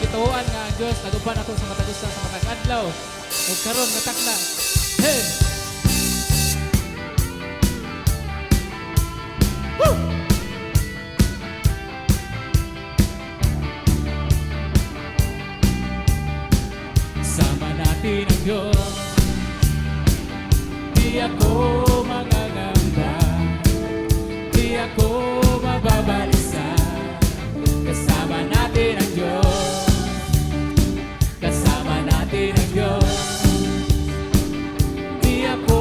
gituuan nga ang Diyos naguban ako sa matagusa sa matag adlaw ug karon natakna. Hey! Woo! Sama natin ang Diyos, di ako mangangamba, di ako mababalisa. Kasama natin ang Diyos, kasama natin ang Diyos. Di ako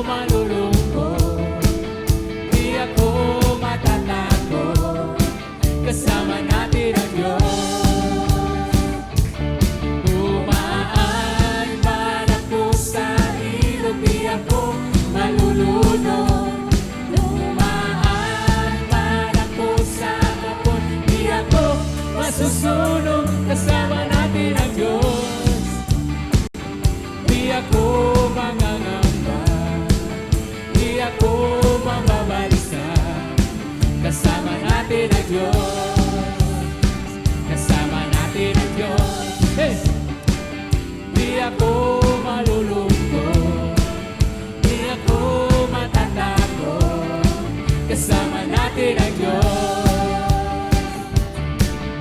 malulungkot, di ako matatakot. Kasama natin ang Diyos. Dumaan man ako sa ilog, di ako malulunod. Dumaan man ako sa kapon, di ako masusunog. Kasama natin ang Diyos. Di ako mangangamba, di ako mababalisa. Kasama natin ang Diyos, kasama natin ang Diyos. Hey! Di ako malulungkot, di ako matatakot. Kasama natin ang Diyos.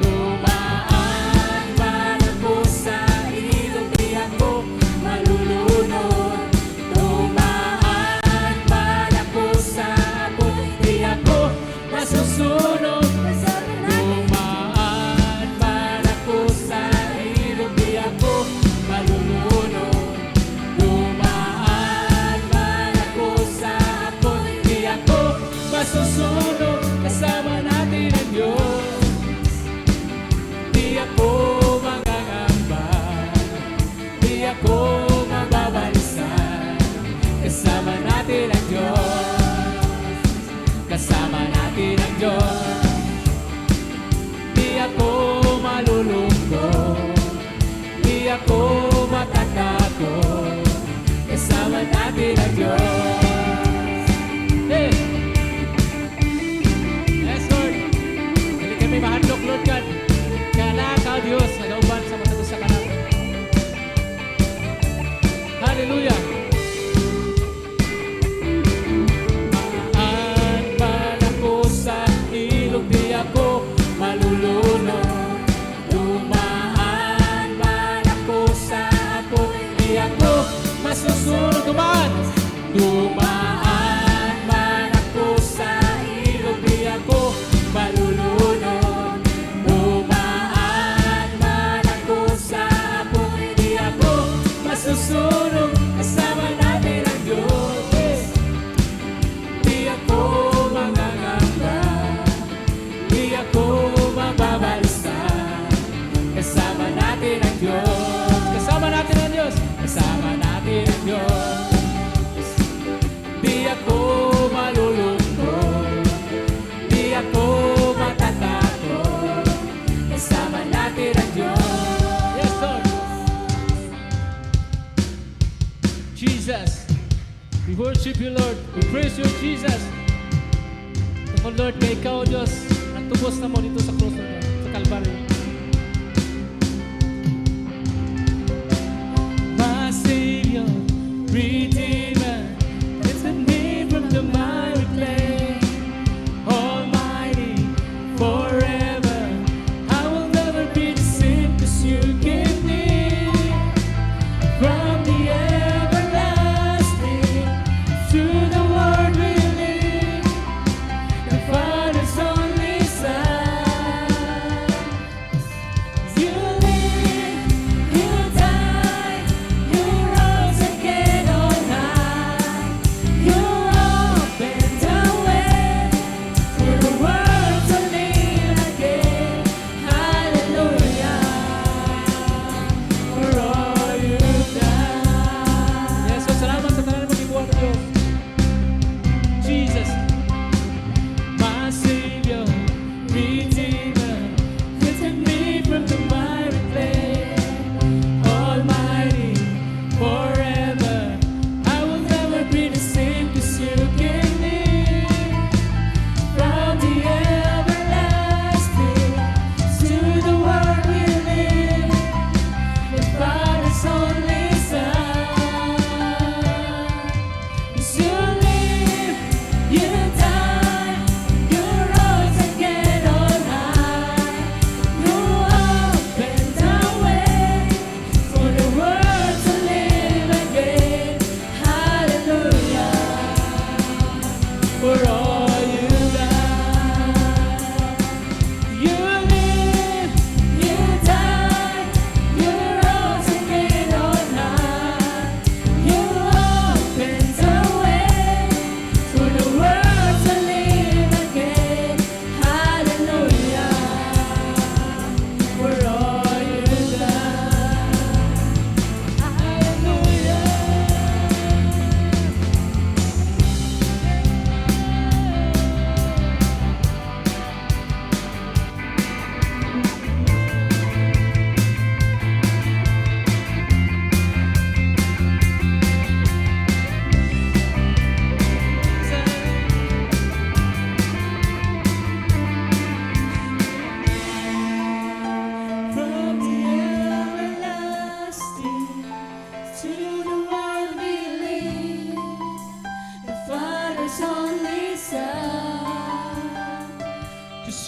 Dumaan man ako sa ilog, di ako malulunod. Dumaan man ako sa apon, di ako masusunog. Dumaan man ako sa ilog, di ako malulunod. Dumaan man ako sa apon, di ako masusunog. Kasama natin ang Diyos. Di ako mangangamba, di ako mababalisa. Kasama natin ang Diyos, kasama natin ang Diyos. Di ako malulungkot, di ako matatakot. Kasama natin ang Diyos. Hey! Yes, Lord. Dili kami mahadlok, Lord God. Kaya ka, Diyos, nagauban sa matagusa sa kanang. Hallelujah! Dumaan man ako sa ilog, di ako malulunod. Dumaan man ako sa apon, di ako masusunod. Dumaan! Dumaan man ako sa ilog, di ako malulunod. Dumaan man ako sa apon, di ako masusunod. Kasama natin ang Diyos. Di ako mangangamba, di ako mababalisa. Kasama natin ang Diyos. Kasama natin ang Diyos. Kasama natin ang Diyos. Di ako malulungkot, di ako matatakot. Kasama natin ang Diyos. Yes, Lord. Jesus, we worship you, Lord. We praise you, Jesus. Tungkol, Lord, kay ikaw, Diyos, nagtubos na mo dito sa krus na sa Calvary. My Savior, Redeemer, lifted me from the miry clay. Almighty, forever, I will never be the same, 'cause you give me from the everlasting to the world we live, the Father's only Son. You live, you died, you rose again on high. You opened the way for the world to live again. Hallelujah, for all you've done. Yes, so salamat sa tanan mo gibuhat ng Diyos. Jesus, my Savior, Redeemer, lifted me from the miry clay. Almighty, forever, I will never be the same, 'cause you gave me from the everlasting to the world we live.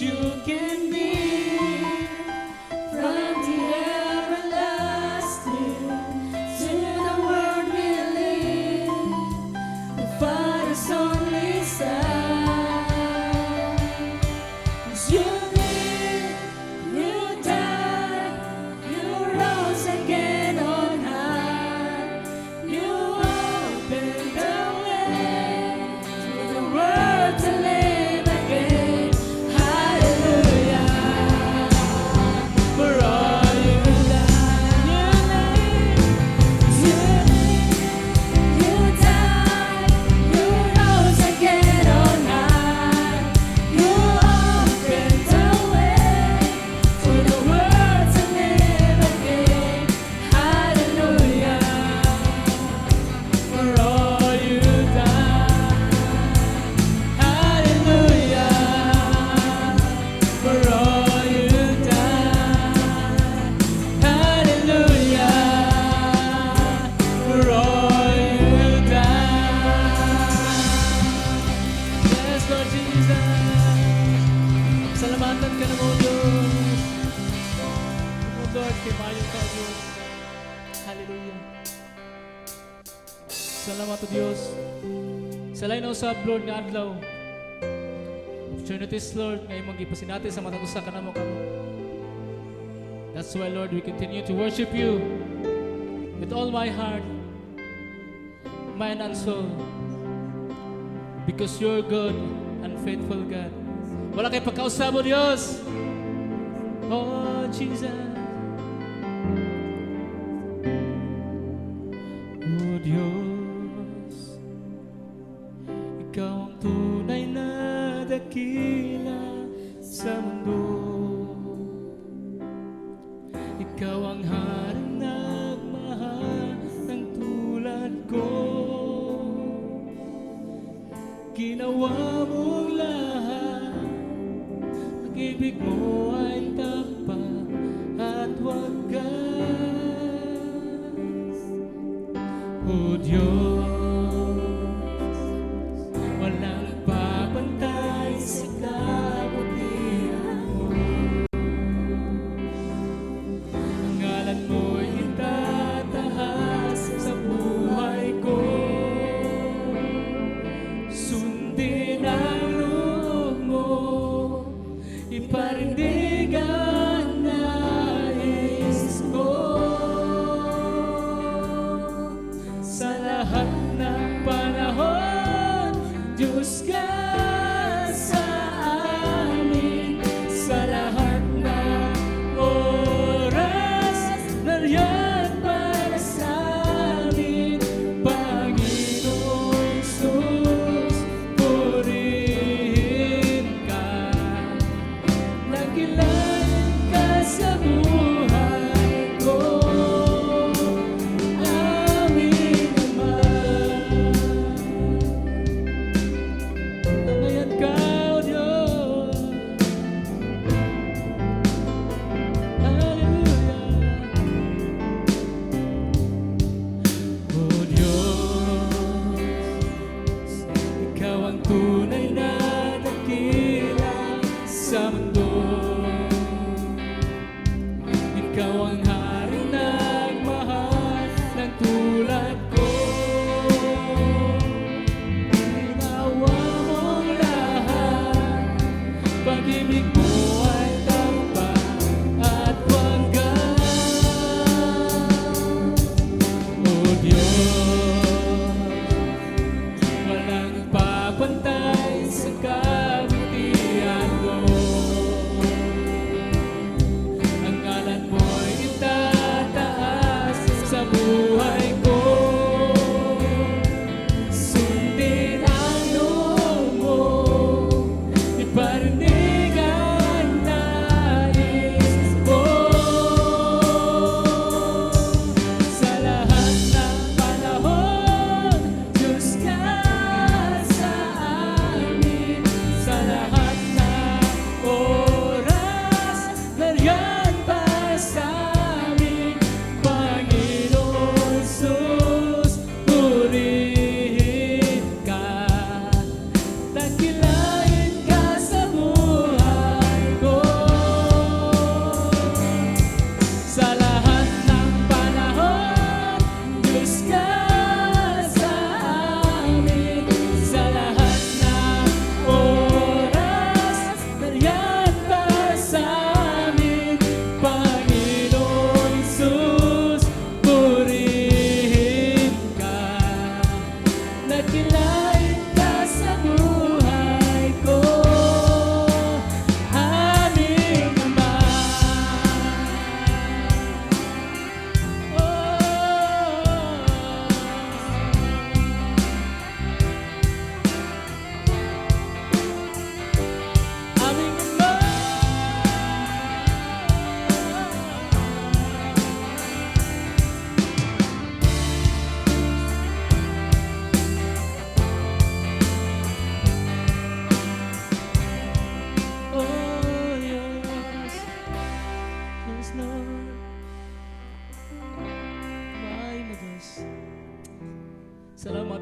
you can be. From the everlasting to the world we live, the Father's only Son. 'Cause you lived, you died, you rose again on high. You opened the way to the world to live again. Hallelujah. For all you've done, You died, you rose again on high. You opened the way for the world to live again. Hallelujah. for all you've done. Hallelujah. For all you've done. Hallelujah. For all you've done. Yes, Lord Jesus. Salamatan ka na mo, Diyos. O Lord, kimayo ka, Diyos. Hallelujah. Salamat o Diyos. Sa lain sa Lord nga adlaw. Opportunities, Lord, ngayon mag-ipasin natin sa matatusa ka na mo kamo. That's why, Lord, we continue to worship you with all my heart, mind and soul. Because you're good and faithful God. Wala kay pagkausabo, Diyos. Oh, Jesus. Oh, Diyos. Ikaw ang tunay na dakila sa mundo. Ikaw ang haring nagmahal ng tulad ko. Ginawa mong lahat, pag-ibig mo ay tapat at wagas. O Diyos, walang papantay sa kabutihan mo. Ang ngalan mo'y itatahas sa buhay ko. Sundin ang loob mo, iparindig ang nais ko. Sa lahat ng panahon, Diyos ka sa amin. Sa lahat ng oras, nariyan para sa amin. Panginoon Jesus, purihin ka. Nakilain ka sa buhay ko. Amin naman. Nangayan ka, O Diyos. Hallelujah. O Diyos, Ikaw ang tunay na dakila sa mundo. Ikaw ang haring nagmahal ng tulad ko. Ginawa mong lahat, pag-ibig mo ay tapat at wagas. O Diyos, walang papantay sa kabutihan mo. Ang ngalan mo'y itaas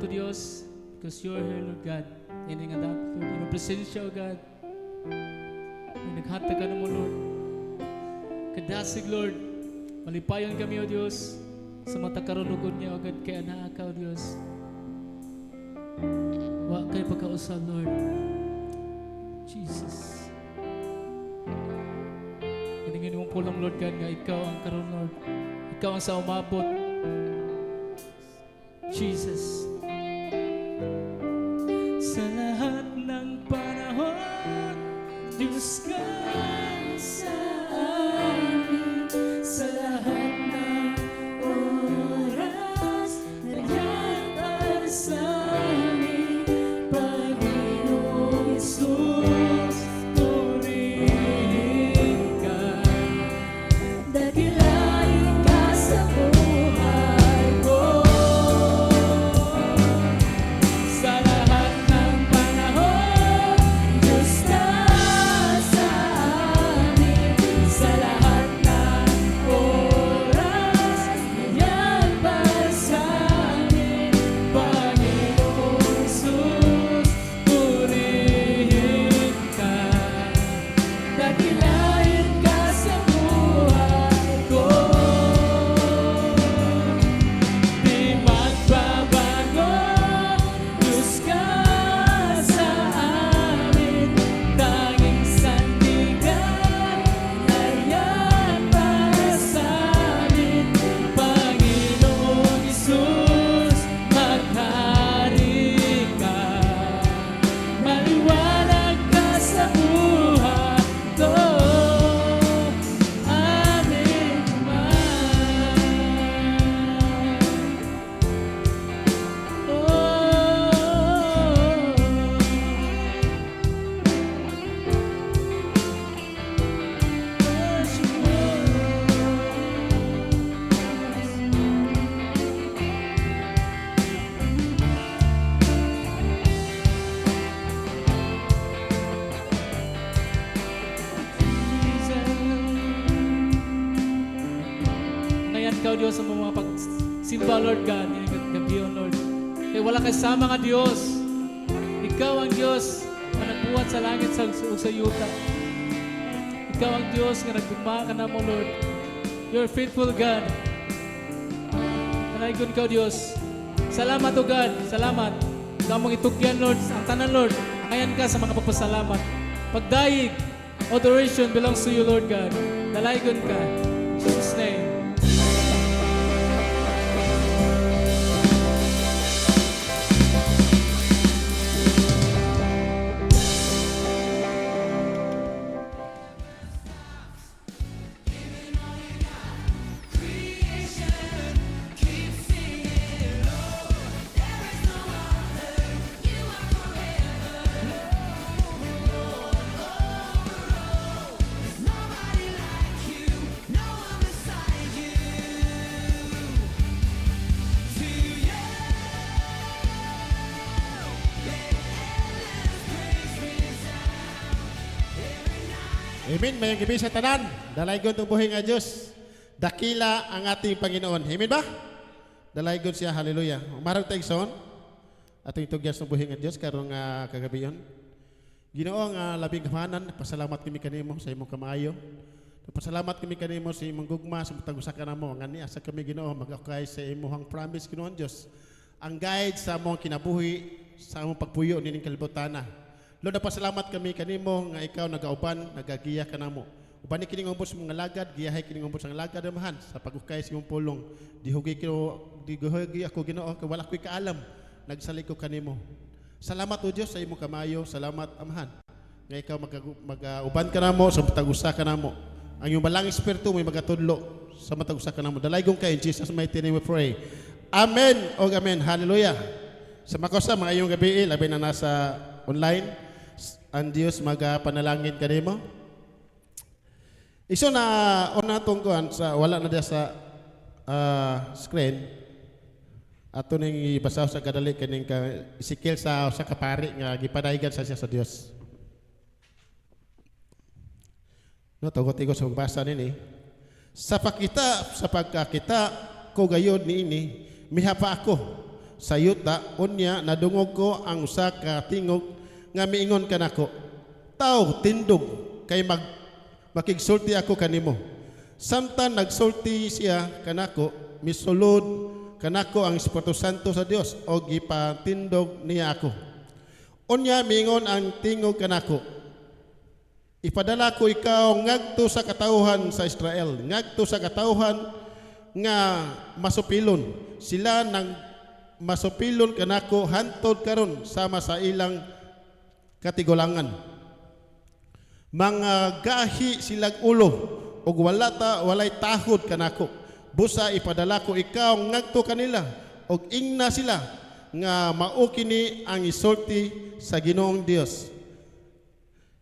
to Diyos because you're here, Lord God. Ini nga dapat, Lord. Yung presensya, O God. Ay naghatag ka na mo, Lord. Kadasig, Lord. Malipayon kami, O Diyos, sa mata karunugod niya, O God, kaya naaka, O Diyos. Wa kayo pagkausap, Lord. Jesus. Ganingin mong pulang, Lord God, nga ikaw ang karon, Lord. Ikaw ang sa umabot. Jesus. Sa lahat ng panahon, Diyos ka Sa amin, sa lahat ng oras, nandiyan para sa amin, Panginoong Hesus. purihin ka. Dakilain ka sa buhay ko. Sa lahat ng panahon, Diyos ka sa amin, sa lahat ng oras, nandiyan para sa amin, Panginoong Hesus, purihin ka. dakilain ka sa buhay ko. Di magbabago, Diyos ka sa amin, tanging sandigan, Nandiyan para sa amin, Panginoong Hesus, maghari ka. Maliwanag ka sa buhay ko. Amen man. Ngayon ka, Diyos, sa mga pagsimba, Lord God, yung gabiyon, Lord. Kaya wala kasama nga Diyos. Ikaw ang Diyos na nagbuhat sa langit sa yuta. Ikaw ang Diyos na nagtugma ka na mo, Lord. You're a faithful God. Nanaikon ka, Diyos. Salamat, O God. Salamat. Ikaw mong itugyan, Lord, ang tanan, Lord. Ngayon ka sa mga pagpasalamat. Pagdayig, adoration belongs to you, Lord God. Nalaikon ka. In Jesus' name. Amen. Mayang gabi sa tanan. Dalaygon itong buhay nga Diyos. Dakila ang ating Panginoon. Amen ba? Dalaygon siya. Hallelujah. Umarang tayo son. Atong itugyas ng buhay nga Diyos. Karong kagabi yun. Ginoo nga labing kamanan. Pasalamat kami kanimo sa imong kamayo. Pasalamat kami kanimo sa imong gugma. Sa matagusa ka na mo. Ngani asa kami Ginoo. Mag-akay sa imong promise Ginoon Diyos. Ang guide sa among kinabuhi. Sa among pagpuyo nining kalibutana. Lord, napasalamat kami kanimo nga ikaw nagauban, nagagiya ka namo. Uban ni kining umbos mga lagad, giyahay kining umbos ang lagad amahan sa pagukay sa imong pulong. Dihugi ako Ginoo kay wala ko'y kaalam. Nagsalig ko kanimo. Salamat o Dios sa imong kamayo, salamat amahan. Nga ikaw mag-uban ka namo sa matagusa ka namo. Ang iyong balang espiritu may magatudlo sa matagusa ka namo. Dalaygon kay in Jesus mighty name we pray. Amen o amen. Hallelujah. Sa makosa mga iyong gabi, labi na nasa online. Ang Diyos magapanalangin kanimo. Iso na una tungkuan sa wala na dia sa screen. Ato ning ibasaw sa kadali kaning ka Ezekiel sa kapari nga gipadaygan sa siya sa Dios. No tugot-igo sa pagbasa nini. Sa pagkakita ko gayod niini, mihapa ako sa yuta, unya nadungog ko ang usa ka tingog nga miingon kanako, "Taw tindog kay makigsulti ako kanimo." Samtang nagsulti siya kanako, misulod kanako ang Espiritu Santo sa Dios o gipatindog niya ako. Unya miingon ang tingog kanako, "Ipadala ko ikaw ngadto sa katawhan sa Israel, ngadto sa katawhan nga masupilon. Sila nang masupilon kanako hantod karon sama sa ilang katigulangan. Mga gahi silag ulo ug walay tahod kanako. Busa ipadala ko ikaw ngadto kanila ug ingna sila nga mao kini ang isulti sa Ginoong Dios.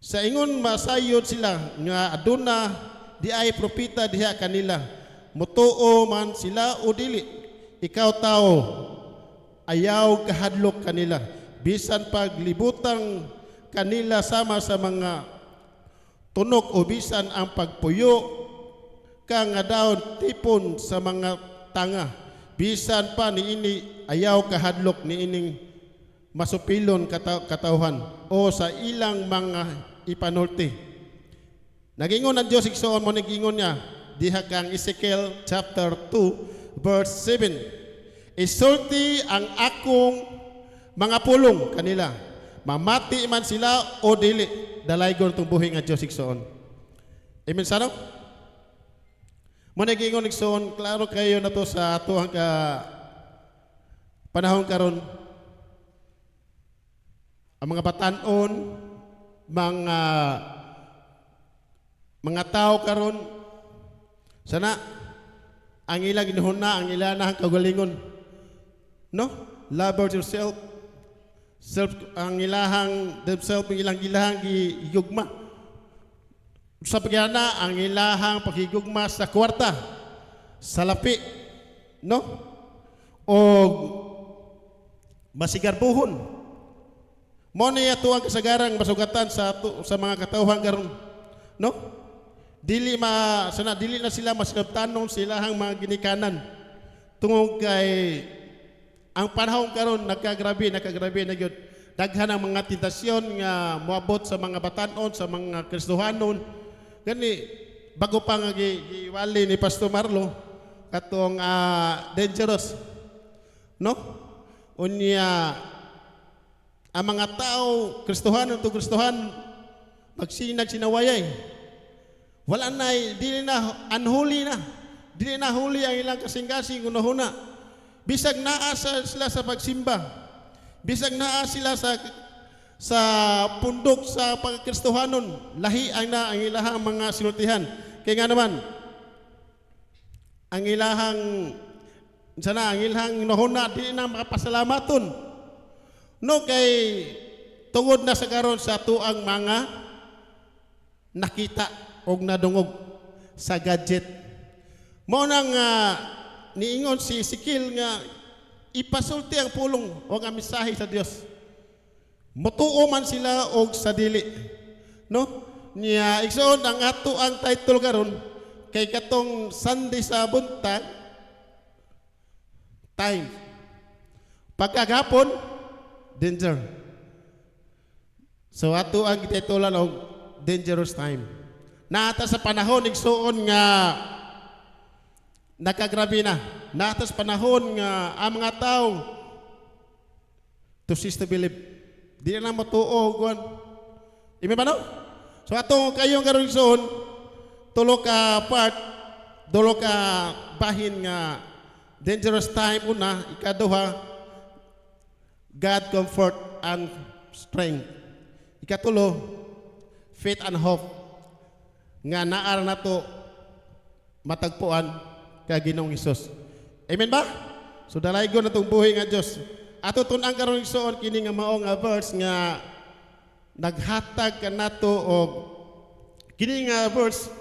Sa ingon masayod sila nga aduna di ay propeta diha kanila. Mutuo man sila o dili, ikaw tao ayaw kahadlok kanila. Bisan paglibutang kanila sama sa mga tunok o bisan ang pagpuyo ka nga daon tipon sa mga tanga. Bisan pa niini ayaw kahadlok niining masupilon katawhan o sa ilang mga ipanulti. Nagingon ang Diyos igsoon mo nagingon niya diha kang Ezekiel chapter 2 verse 7. Isulti ang akong mga pulong kanila. Mamati man sila o dili, dalaygon itong buhay nga Diyos igsoon. Amen sa ano? Muna gingon igsoon, klaro kayo na to sa ato ang panahon karon. Ang mga batanon, mga tao karon, sana ang ilang ginuhuna, ang ilang kagalingon. No? Love yourself. Self ang ilahang themselves ang ilahang giyugma sa pagyana ang ilahang pakigugma sa kwarta sa lapi, no, o masigarbuhon mo niya tuwang kasagarang masugatan sa mga katawhan karon, no, dili na sila masigabtanon silahang mga ginikanan tungod kay ang panahon karon nagkagrabe na gyud. Daghan ang mga tentasyon nga moabot sa mga batanon, sa mga Kristohanon. Gani bago pa nga giwali ni Pastor Marlo katong dangerous, no? Unya ang mga tao Kristohanon to Kristohan magsinag sinawayay. Wala na dili na unholy na. Dili na holy ang ilang kasing-kasing unahuna. Bisag naa sila sa pagsimba. Bisag naa sila sa pundok sa pagkristohanon. Lahi ang ilahang mga sinultihan. Kaya nga naman, ang ilahang nahuna, di na makapasalamaton. No, kay tungod na sa karon sa tuang mga nakita o nadungog sa gadget. Mo nang niingon si Ezekiel nga ipasulti ang pulong o ang mensahe sa Dios. Mutuo man sila og sa dili, no? Niya igsoon ang ato ang title karon kay katong Sunday sa buntag time. Pagkagapon danger. So ato ang titulan og dangerous time. Naata sa panahon igsoon nga nakagrabe na. Natas panahon nga ang mga tao to cease to believe. Di na matuo. Ime ba no? So ato kayong karon igsoon tulo ka part, dulo ka bahin nga dangerous time una, ikaduha God comfort and strength. Ikatulo faith and hope nga naar na to matagpuan kay Ginoong Hesus. Amen ba? So dalaygon na itong buhay nga Diyos. Ato tunang karon igsoon kini nga mao nga verse nga naghatag kanato og kini nga verse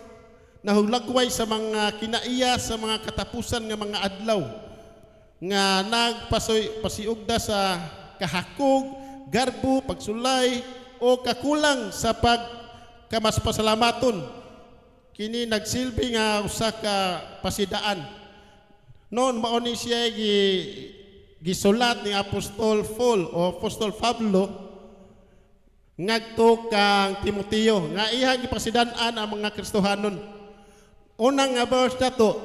nahuglagway sa mga kinaiya sa mga katapusan nga mga adlaw nga nagpasiugda sa kahakog, garbo, pagsulay o kakulang sa pagkamaspasalamaton. Kini nagsilbi nga usa ka pasidaan. Noon mao ni siya gisulat ni Apostol Paul o Apostol Pablo ngadto kang Timoteo nga iyang gipasidan-an ang mga Kristohanon. Unang nga verse nato,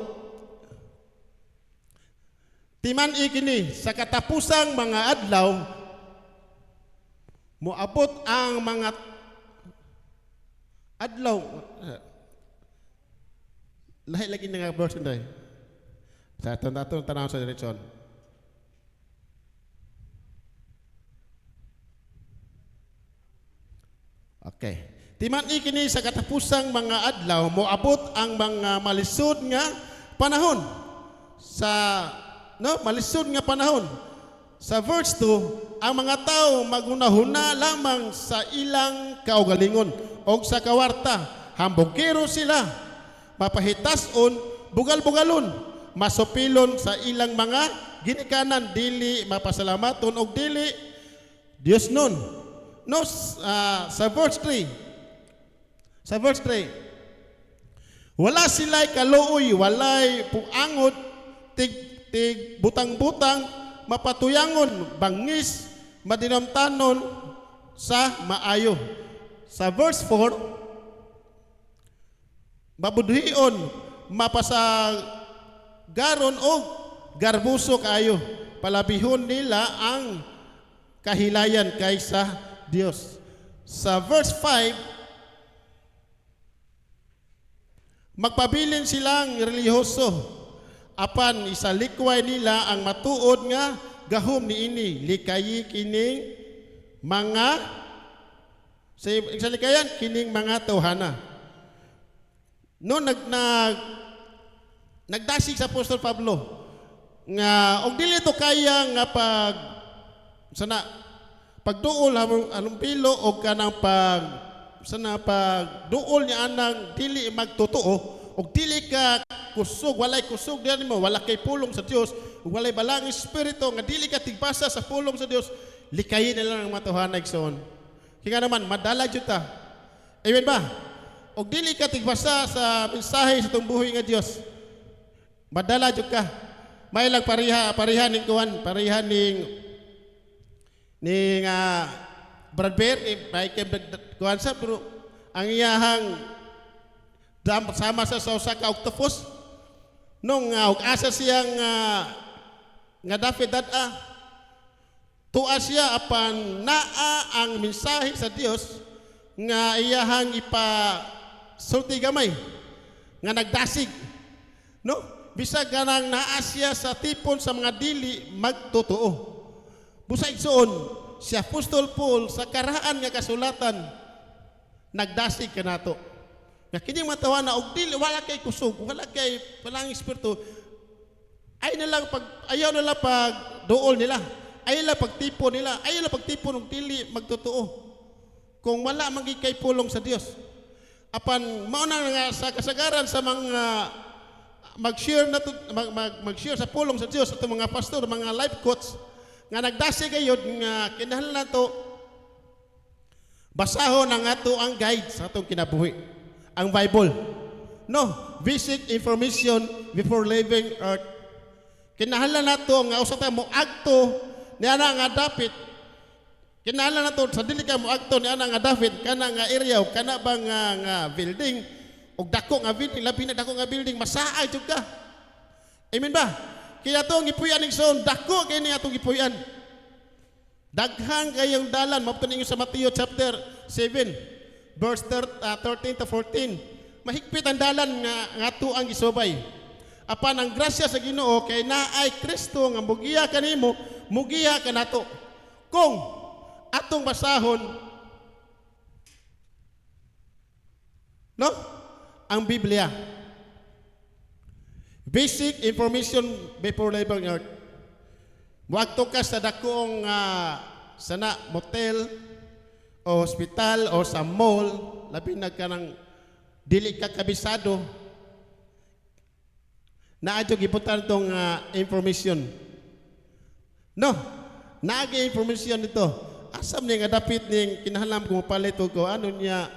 timan-i kini sa katapusang mga adlaw moabot ang mga adlaw. Lahi lagi nga verse nday. Sa aton tanaw sa diretsyon. Okay. Timan-i kini sa katapusang mga adlaw moabot ang mga malisod nga panahon. Malisod nga panahon. Sa verse 2, ang mga tao magunahuna lamang sa ilang kaugalingon o sa kawarta. Hambogero sila, mapahitason, bugal-bugalon, masupilon sa ilang mga ginikanan, dili mapasalamaton o dili Dios nun. Sa verse 3, wala sila'y kaluoy, walay puangot, tig butang-butang, mapatuyangon, bangis, madinamtanon sa maayo. Sa verse 4, mabudhion, mapasagaron o garbuso kayo, palabihon nila ang kahilayan kaysa Dios. Sa verse 5, magpabilin silang relihiyoso, apan isalikway nila ang matuod nga gahom niini, likayi kining mga isalikayan kining mga tawhana. No nagdasig sa Apostol Pablo nga og dili to kaya nga pagduol anong pilo o kanang pagduol niya anang dili magtotoo o dili ka kusog, walay kusog diyan mo, wala kay pulong sa Dios, walay balang espiritu nga dili ka tigbasa sa pulong sa Dios, likayin na lang ang matuhanay son. Kaya naman madala jud ta. Amen ba? O dili ka tigbasa sa mensahe sa itong buhay nga Dios, madala jud ka. May lang pariha ning kuan, pariha ning Brad Bear, may kuhan sa, pero ang iyahang sama sa usa ka octopus, nung asa siyang nga David tuwa siya apan naa ang mensahe sa Dios nga iyahang ipasulti gamay, nga nagdasig. No? Bisag ganang naa siya sa tipon sa mga dili magtotoo. Busay soon, si Apostol Paul sa karaan nga kasulatan nagdasig kanato. Nga kining matawa na og dili wala kay kusog, wala kay palang espiritu. Ayaw nila pag duol nila. Ayaw nila pagtipo nila. Ayaw nila pagtipo ng dili magtotoo. Kung wala magi kay pulong sa Dios. Apan mao na nga sa kasagaran sa mga mag-share sa pulong sa Dios ato mga pastor, mga life coach nga nagdasig gayud nga kinahanglan nato basahon ang ato ang guide sa atong kinabuhi, ang Bible. No, basic information before leaving earth. Kinahanglan nato nga usa ta mo agto niya nga dapat. Kinahanglan nato sa dili ka mo agto niya nga dapat kana nga area kana bang nga building og dako nga building, labi na dako nga building, masaay jud ka. Amen ba? Kaya itong gipuyan ng son, dako kayo niya itong gipuyan. Daghang kayong dalan, mabuto ninyo sa Mateo chapter 7, verse 13 to 14. Mahigpit ang dalan nga ito ang gisubay. Apan ang grasya sa Ginoo kay naay Kristo nga mugiya kanimo, mugiya kanato. Kung atong basahon, no? Ang Biblia. Basic information before leaving earth. Muadto ka sa dakong sana motel o hospital o sa mall, labi na ka ng dili ka kabisado, naadyo gibutan tong information. No, naagi information nito. Asam ni nga dapit ning kinahanglan ko mapalit ko ano niya,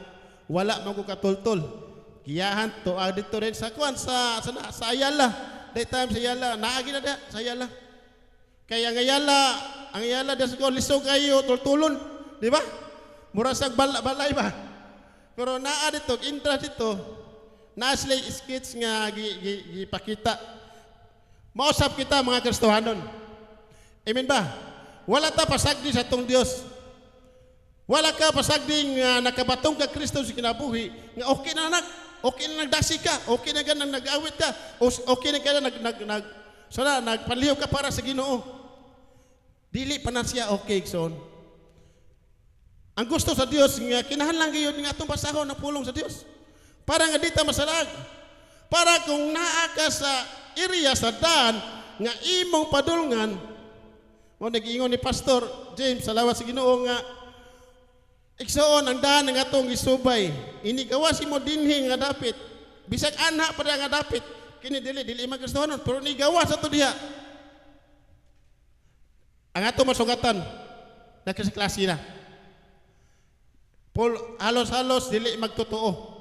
wala man ko katultol. Kiyahan to dito rin sa kuan sa Ayala. That time sa Ayala, naagi na da sa Ayala. Kaya ang ayala das ko lisog kayo tultulon, di ba? Mura sa balay ba? Pero naa dito, intra dito, naa sila skits nga gipakita. Mausap kita mga Kristohanon. Amen ba? Wala ta pasagdi sa tong Dios. Wala ka pasagdi nga nakabatong ka Kristo sa kinabuhi, nga okay na nagdasi ka, okay na ganang nag-awit ka, okay na ka nagpaliw ka para sa Ginoo. Dili pa na siya okay, son. Ang gusto sa Dios nga kinahanglan gyud nga atong pasahon ng pulong sa Dios. Para nga dita masalag. Para kung naa ka sa area sa daan nga imong padulngan, mo nag-ingon ni Pastor James salamat sa Ginoo nga igsoon ang daan nga atong isubay. Ini gawas mo dinhi nga dapit. Bisag ana pa nga dapit. Kini dili magkastohanon pero ni gawas ato diha. Ang ato masugatan sa klase na. Halos dili magtotoo.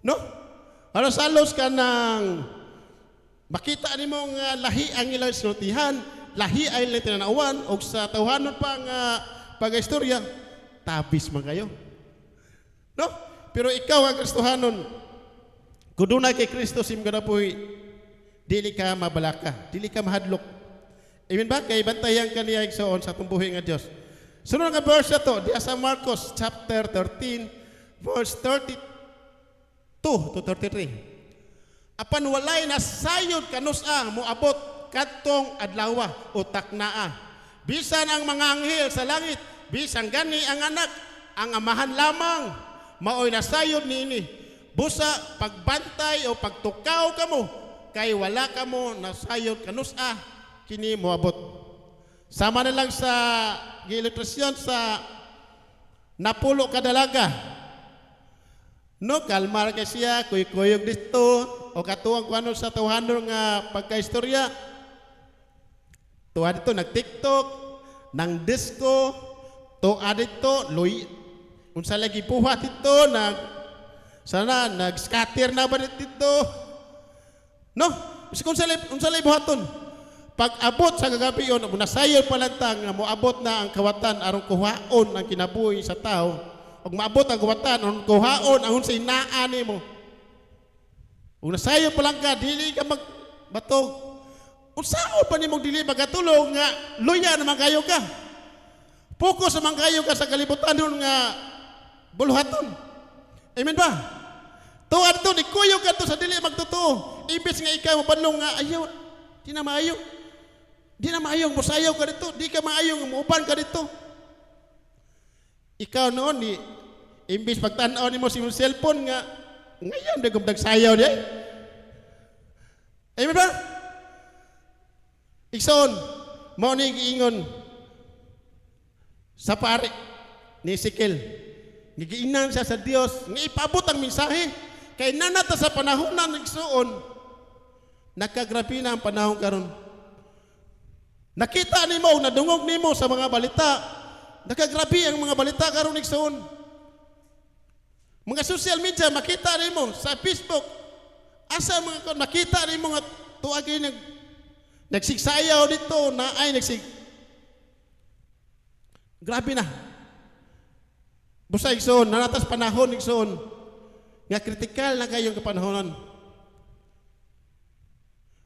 No? Halos ka nang makita nimo nga lahi ang ilang sinultihan, lahi ay ilang tinanawan, o sa tawhanon pa nga pag-istorya, tabis man kayo. No? Pero ikaw ang Kristohanon, kung doon kay Kristo sim ganapoy, dili ka mabalaka, dili ka mahadlok. Amen ba? Kay bantayan ka niya igsoon sa tumbuhi nga Dios. Sunod nga verse na to, diya sa Marcos chapter 13, verse 32 to 33. Apan walay na sayod kanusa mo abot kadtong adlaw o taknaa. Bisan ang mga anghel sa langit, bisan gani ang anak, ang amahan lamang, maoy nasayod niini. Busa pagbantay o pagtukaw kamo, kay wala kamo nasayod kanusa, kini moabot. Sama na lang sa giilustrasyon sa napulo ka dalaga. No, kalmar ka siya, kuy-kuyog dito, o katuwang kuano sa tawhanon nga pagkaistorya. Tuwa dito, nag-TikTok, nang disco, tuwa dito, unsa lagi puhat dito, nag-scatter na ba dito? No, kung unsa lagi buhaton. Pag abot sa kagabi yun, nasayod palantang nga moabot na ang kawatan aron kuhaon ang kinabuhi sa tao. Pag maabot ang kawatan aron kuhaon ang unsay inaan nimo. Kung nasayod pa lang ka, dili ka magbatog. Unsaon pa nimong dili magatulong nga luya naman kayo ka. Focus naman kayo ka sa kalibutan nun nga buluhaton. Amen ba? Tuwa dito, ikuyog ka to sa dili magtotoo. Ibis nga ikaw mabanlong nga ayaw, di na maayo. Di na maayong musayaw ka dito. Di ka maayong umuban ka dito. Ikaw noon, imbis pagtanaw ni mo si mong cellphone nga, ngayon, nagum nagsayaw niya. Amen ba? Ikson, mo ni giingon sa pare ni Ezekiel. Gigiinan siya sa Dios, nga ipabot ang mensahe. Kay nanata sa panahon na nagsuon, nagkagrabe na ang panahon karon. Nakita nimo, nadungog nimo sa mga balita. Nakagrabe ang mga balita karon igsoon. Mga social media makita nimo sa Facebook. Asa mga kon makita nimo nga tuagi nagsigsayaw dito na ay grabe na. Busa igsoon, nanatas panahon igsoon. Nga kritikal na kayong kapanahonan.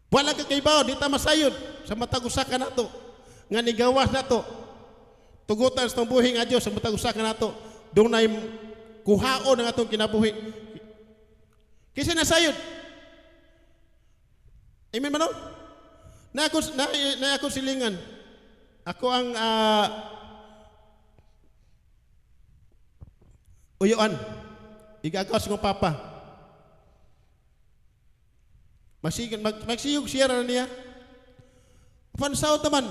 Wala ka kay bao, di ta masayod sa matag usa ka nato. Nga nigawas nato. Tugutan sa buhi nga Dios sa matag usa ka nato. Dunay kuhaon ang atong kinabuhi. Kasi nasayod. Amen man no? Na ako silingan. Ako ang uyuan. Igagaw sa kong papa. Magsiyog siya na niya. Pansaw naman.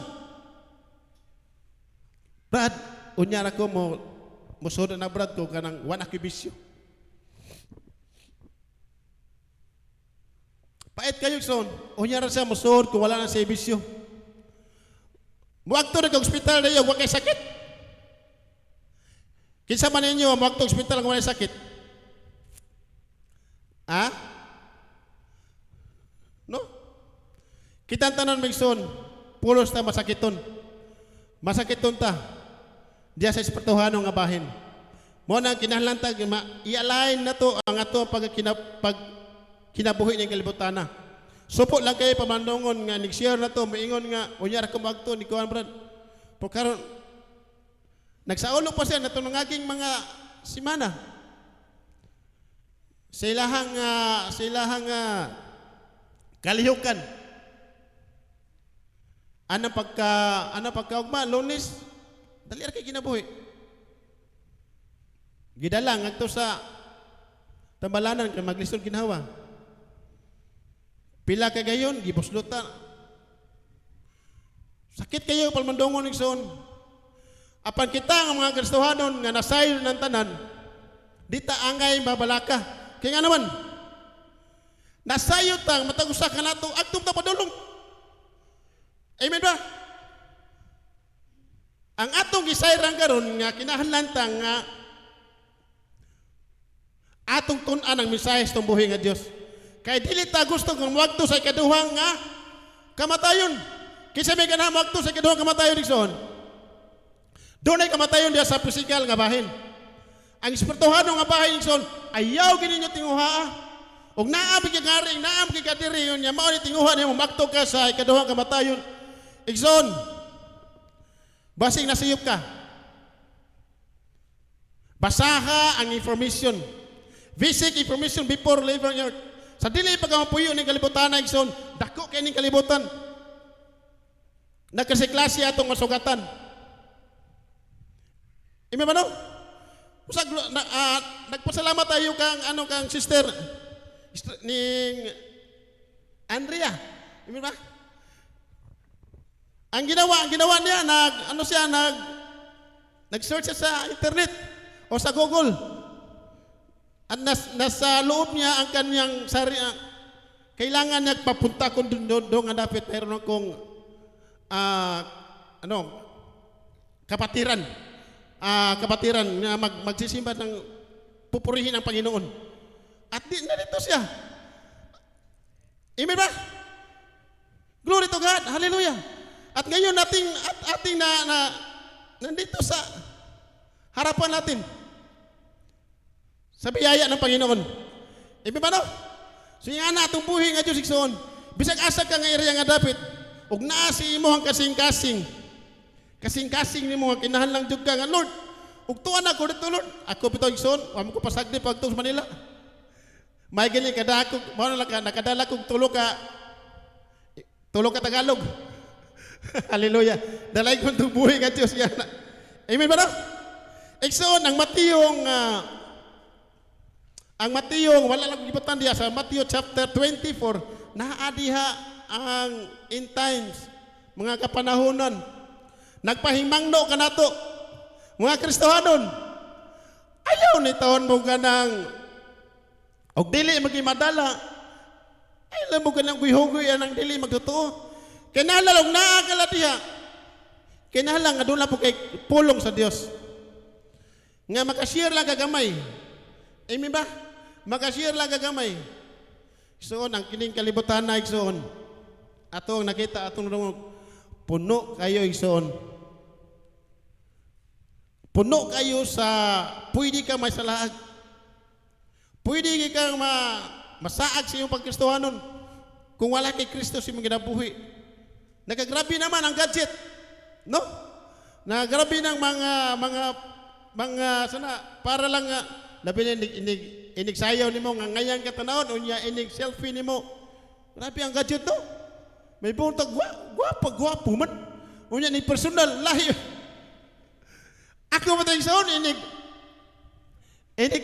Brad, unyara ko musudan na brad ko kanang wan akibisyo. Pait kayo son. Unyara siya musud kung wala na siya bisyo. Muwag to nag-hospital na yun, huwag kay sakit. Kinsa man ninyo, muwag to hospital kung wala sakit. Ha? No? Kitang tanan Megson, pulos ta masakiton. Masakiton ta. Diya sa espirituhano nga bahin. Mo na kinahanglan ta i-align na to ang ato pag kinabuhi ning kalibutan na. Supo lang kayo pamandongon nga nag-share na to, maingon nga unyara ko magto ni kuan brad. Pero karon nagsaulo pa siya nato ng aking mga simana. Silahang kalihukan. Ano pagkaugma, Lunes, dali ra kay kinabuhi. Gidalang adto sa tambalanan kay maglisod ginhawa. Pila ka gayon gibusluta. Sakit kayo palmandongon igsoon. Apan kita nga mga Kristohanon nga nasayon ng tanan, di ta angay mabalaka. Kaya nga naman, nasayon tang matagusa ka nato, agtong ta padulong. Amen ba? Ang atong gisayran karon nga kinahanglan ta nga atong tun-an ang mensahe sa buhi nga Dios. Kay dili ta gusto kung magto sa ikaduhang nga kamatayon. Kinsa may ganahan magto sa ikaduhang kamatayon igsoon? Doon ay kamatayon diya sa pisikal nga bahin. Ang espirituhano nga bahin igsoon, ayaw gini niyo tinguha. Og naami kay garing, naam kay kadiri yon nya mao ni tinguha nimo magto ka sa ikaduhang kamatayon. Igsoon. Basing nasiyop ka. Basaha ang information. Basic information before leaving earth. Sa dili pagkamapuyo ni kalibutan na igsoon, dako kay ning kalibutan. Nagkasi klase atong masugatan. Ime ba no? Usag nagpasalamat tayo kang sister ning Andrea. Ime ba? Ang ginawa niya nag-search siya sa internet o sa Google. At nasa loob niya ang kanyang kailangan niya papunta kung doon nga dapat mayroon akong kapatiran na magsisimba ng pupurihin ang Panginoon. At narito siya. Amen ba? Glory to God. Hallelujah. At ngayon ating nandito sa harapan natin. Sa biyaya ng Panginoon. Amen ba no? So yung atong buhi nga Diyos igsoon. Bisag asa ka nga area nga dapat. Ug naa si imo ang kasing-kasing. Kasing-kasing nimo nga kinahanglan jud ka nga Lord. Ug tuwa na ko dito Lord. Ako bitaw igsoon, wa mo ko pasagdi pagtung sa Manila. May ganyan kada ako, mao na lang nakadala kog tulo ka Tagalog. Hallelujah. Dalay ko itong buhay nga Diyos yan. Amen ba no? Igsoon ang Mateo, wala lang gibatan diya sa Matthew chapter 24, naadiha ang end times, mga kapanahonan. Nagpahimangno ka nato, mga Kristohanon. Ayaw ni taon mo ganang og dili magimadala. Ayaw mo ganang guy-hugoy ang dili magtotoo. Kinahalang naakala diha. Kinahalang nga doon lang po kay pulong sa Dios. Nga makashare lang kagamay. Amen ba? Makashare lang kagamay. Igsoon, ang kining kalibutan na igsoon. Atong nakita, atong puno kayo igsoon. Puno kayo sa, pwede ka may salaag. Pwede ka masaag sa iyong pagkristohanon. Kung wala kay Kristo si mga ginabuhi. Nagagrabe naman ang gadget. No? Nagagrabe ng mga sana, para lang nga, labi na inig sayaw ni mo, nga ngayang katanawon, unya inig selfie ni mo. Grabe ang gadget to. May buntag, gwapo man. Unya ni personal, lahi. Ako matayang saon, inig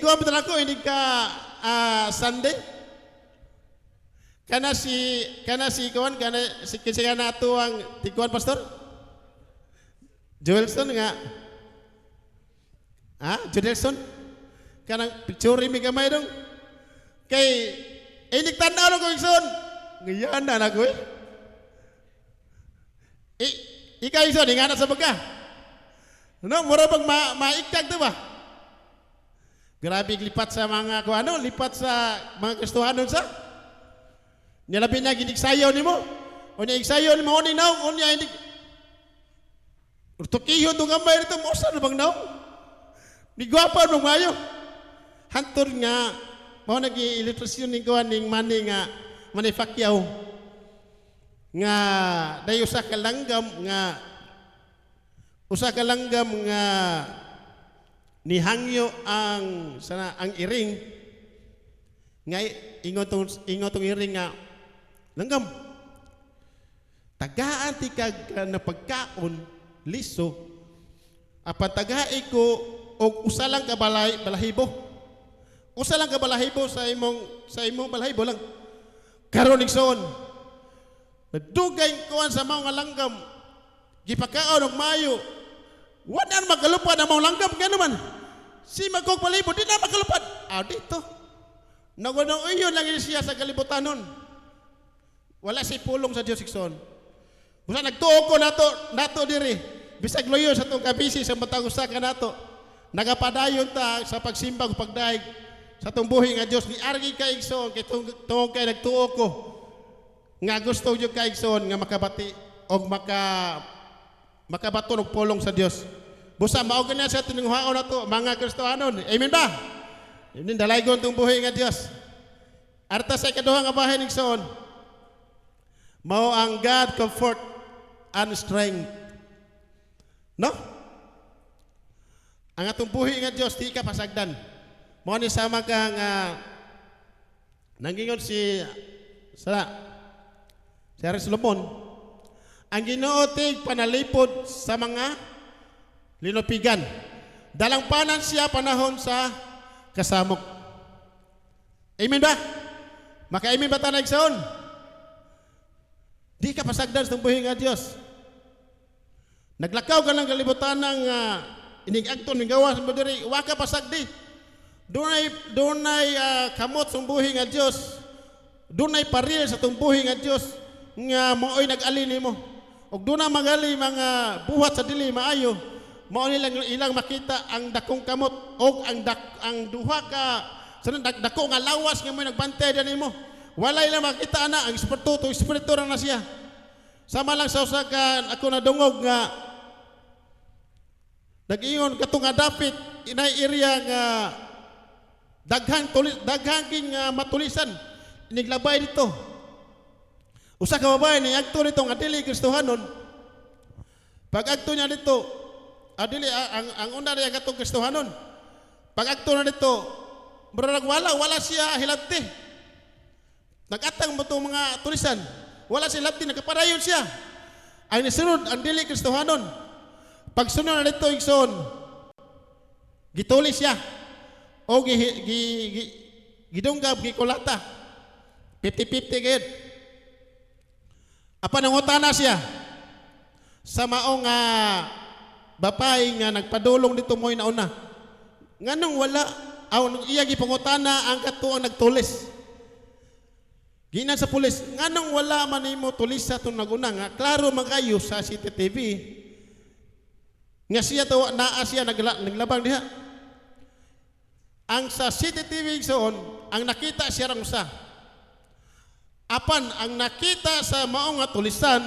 ko ako, inig ka Sunday. Kana si nato ang tikuan pastor? Joelson nga. Joelson? Kanang picture mi gamay dong. Kay inig tanaw ko igsoon. Ngayon na ko eh. Ikaw igsoon ingana sa baga. No, mura pag maikag to ba? Grabe lipat sa mga lipat sa mga Kristohanon sa. Nilabi na ginig sayaw nimo. Unya igsayon mo ni naong unya hindi Urtukiyon to gamay dito mo sa bang naong. Ni gwapa no mayo. Hantor nga mao nag-ilustrasyon ning kuan ning Manny nga Manny Pacquiao nga dayo usa ka langgam nga nihangyo ang iring nga ingotong iring nga langgam tagaan ti kag napagkaon liso apan tagai ko og usa lang ka balahibo sa imong balahibo lang karon igsoon nadugay kuan sa mga langgam gipakaon og mayo wala magalupad ang mga langgam nga naman si magkog balahibo di na magalupad dito nagunong iyon lang siya sa kalibutanon wala si pulong sa Dios igsoon busa nagtuo ko nato diri bisag loyo sa tong kabisi sa matag usa ka nato nagapadayon ta sa pagsimba ug pagdaig sa tong buhi nga Dios ni argi ka igsoon kay tungod kay nagtuo ko nga gusto jud ka igsoon nga makabati og makabaton og pulong sa Dios busa mao gani sa tinunghaon nato mga Kristohanon amen ba amen dalaygon tong buhi nga Dios arta sa ikaduha nga bahin igsoon mao ang God comfort and strength. No? Ang atong buhi nga Dios di ka pasagdan. Mao ni sama ka nga nangingon si Solomon. Ang Ginoo tig panalipod sa mga linupigan. Dalangpanan siya panahon sa kasamok. Amen ba? Maka-amen ba tayo nagsaon? Di ka pasagdan sa buhi nga Dios. Naglakaw ka lang kalibutan ng inig-agton ng gawas mo diri, wa ka pasagdi. Dunay kamot sa buhi nga Dios. Dunay paril sa tong buhi nga Dios nga maoy nag-ali nimo. Og dunay magali mga buhat sa dili maayo. Mao ilang makita ang dakong kamot og ang duha ka dako nga lawas nga may nagbantay nimo. Wala ilang makita na ang espiritu na siya. Sama lang sa usa ka ako nadungog nga nag-ingon katong nga dapit inay area nga daghang king matulisan iniglabay dito. Usa ka babae ni agto nito nga dili Kristohanon. Pag agto niya dito ang una niya katong Kristohanon. Pag agto na dito murag wala siya hilabti. Nagatang mo itong mga tulisan. Wala si labti, nagkapadayon siya. Ang nisunod, ang dili Kristohanon. Pag sunod na dito, igsoon, gitulis siya. O gidunggab, gikulata. 50-50 gayud. Apa nangutana siya. Sa maong bapay nga nagpadulong dito mo'y nauna. Nganong wala, iya gipangutana ang katuang nagtulis. Ginan sa pulis, nganong wala man nimo tulis sa itong naguna nga, klaro magayo sa CCTV. Nga siya tawa, naa siya naglabang diha. Ang sa CCTV soon, ang nakita siya rang usa. Apan, ang nakita sa maong nga tulisan,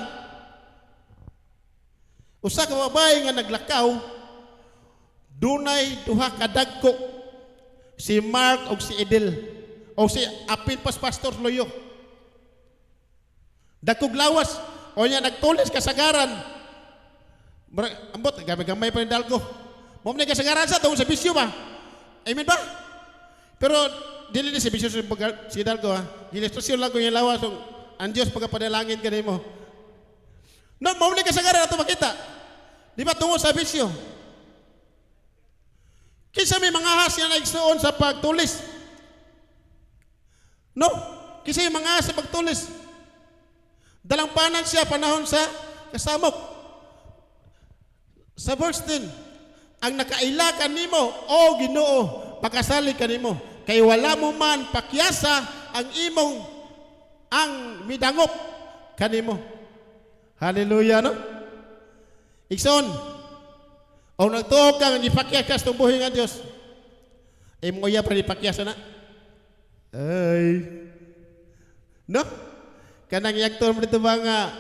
usa ka babae nga naglakaw, dunay duha ka dagko, si Mark o si Edel, o si apil pas Pastor Loyo. Dagkog lawas o niya nagtulis kasagaran. Ambot gamay pa ni Dalgo. Mo man kasagaran sa tungod sa bisyo ba? Amen ba? Pero dili ni si bisyo si Dalgo ha. Ilustrasyon lang ko yung lawas ang Dios pagapadalangin kanimo. No, mo man kasagaran ato makita. Di ba tungod sa bisyo? Kinsa may mga has nga naigsuon sa pagtulis? No, kinsa may mga has sa pagtulis? Dalangpanan siya panahon sa kasamok. Sa verse 10, ang nakaila kanimo o Ginoo, pakasali kanimo. Kay wala mo man pakyasa ang midangop kanimo. Hallelujah, no? Ikson, o nagtuog kang ipakyas itong buhay nga Diyos, mo iya pa ipakyasa na. Ay. No? kanang yaktor mo dito ba nga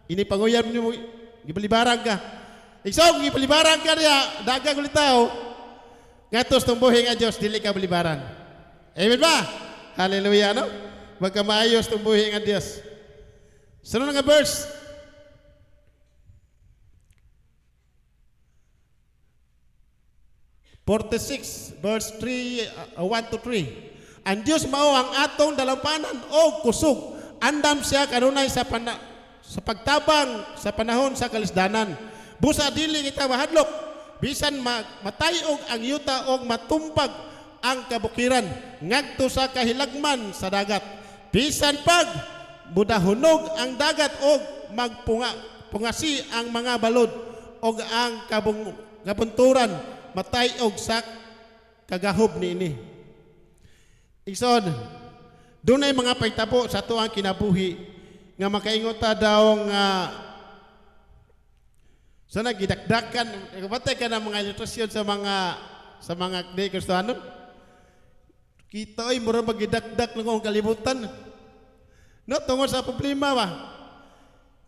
inipanguyab mo gipalibarang ka. Igsoon gipalibarang ka niya dagang ulit tao. Ngatos tumbuhi nga Dios dili ka balibaran. Amen ba? Hallelujah no? Magkamaayos tumbuhi nga Dios. Sunod nga verse. verse 3, 1 to 3. Ang Diyos mao ang atong dalampanan o kusog. Andam siya kanunay sa pagtabang sa panahon sa kalisdanan. Busa dili kita mahadlok. Bisan matayog ang yuta o matumpag ang kabukiran. Ngadto sa kahilagman sa dagat. Bisan pag mudahunog ang dagat o magpungasi ang mga balod o ang kabunturan matayog sa kagahob niini. Igsoon, dunay mga pagtabo sa tuang kinabuhi nga makaingot ta daw nga sana gidakdakan kapatay ka ng mga ilustrasyon sa mga di Kristohanon. Kita ay mura magidakdak ng kong kalibutan. No, tungkol sa problema ba?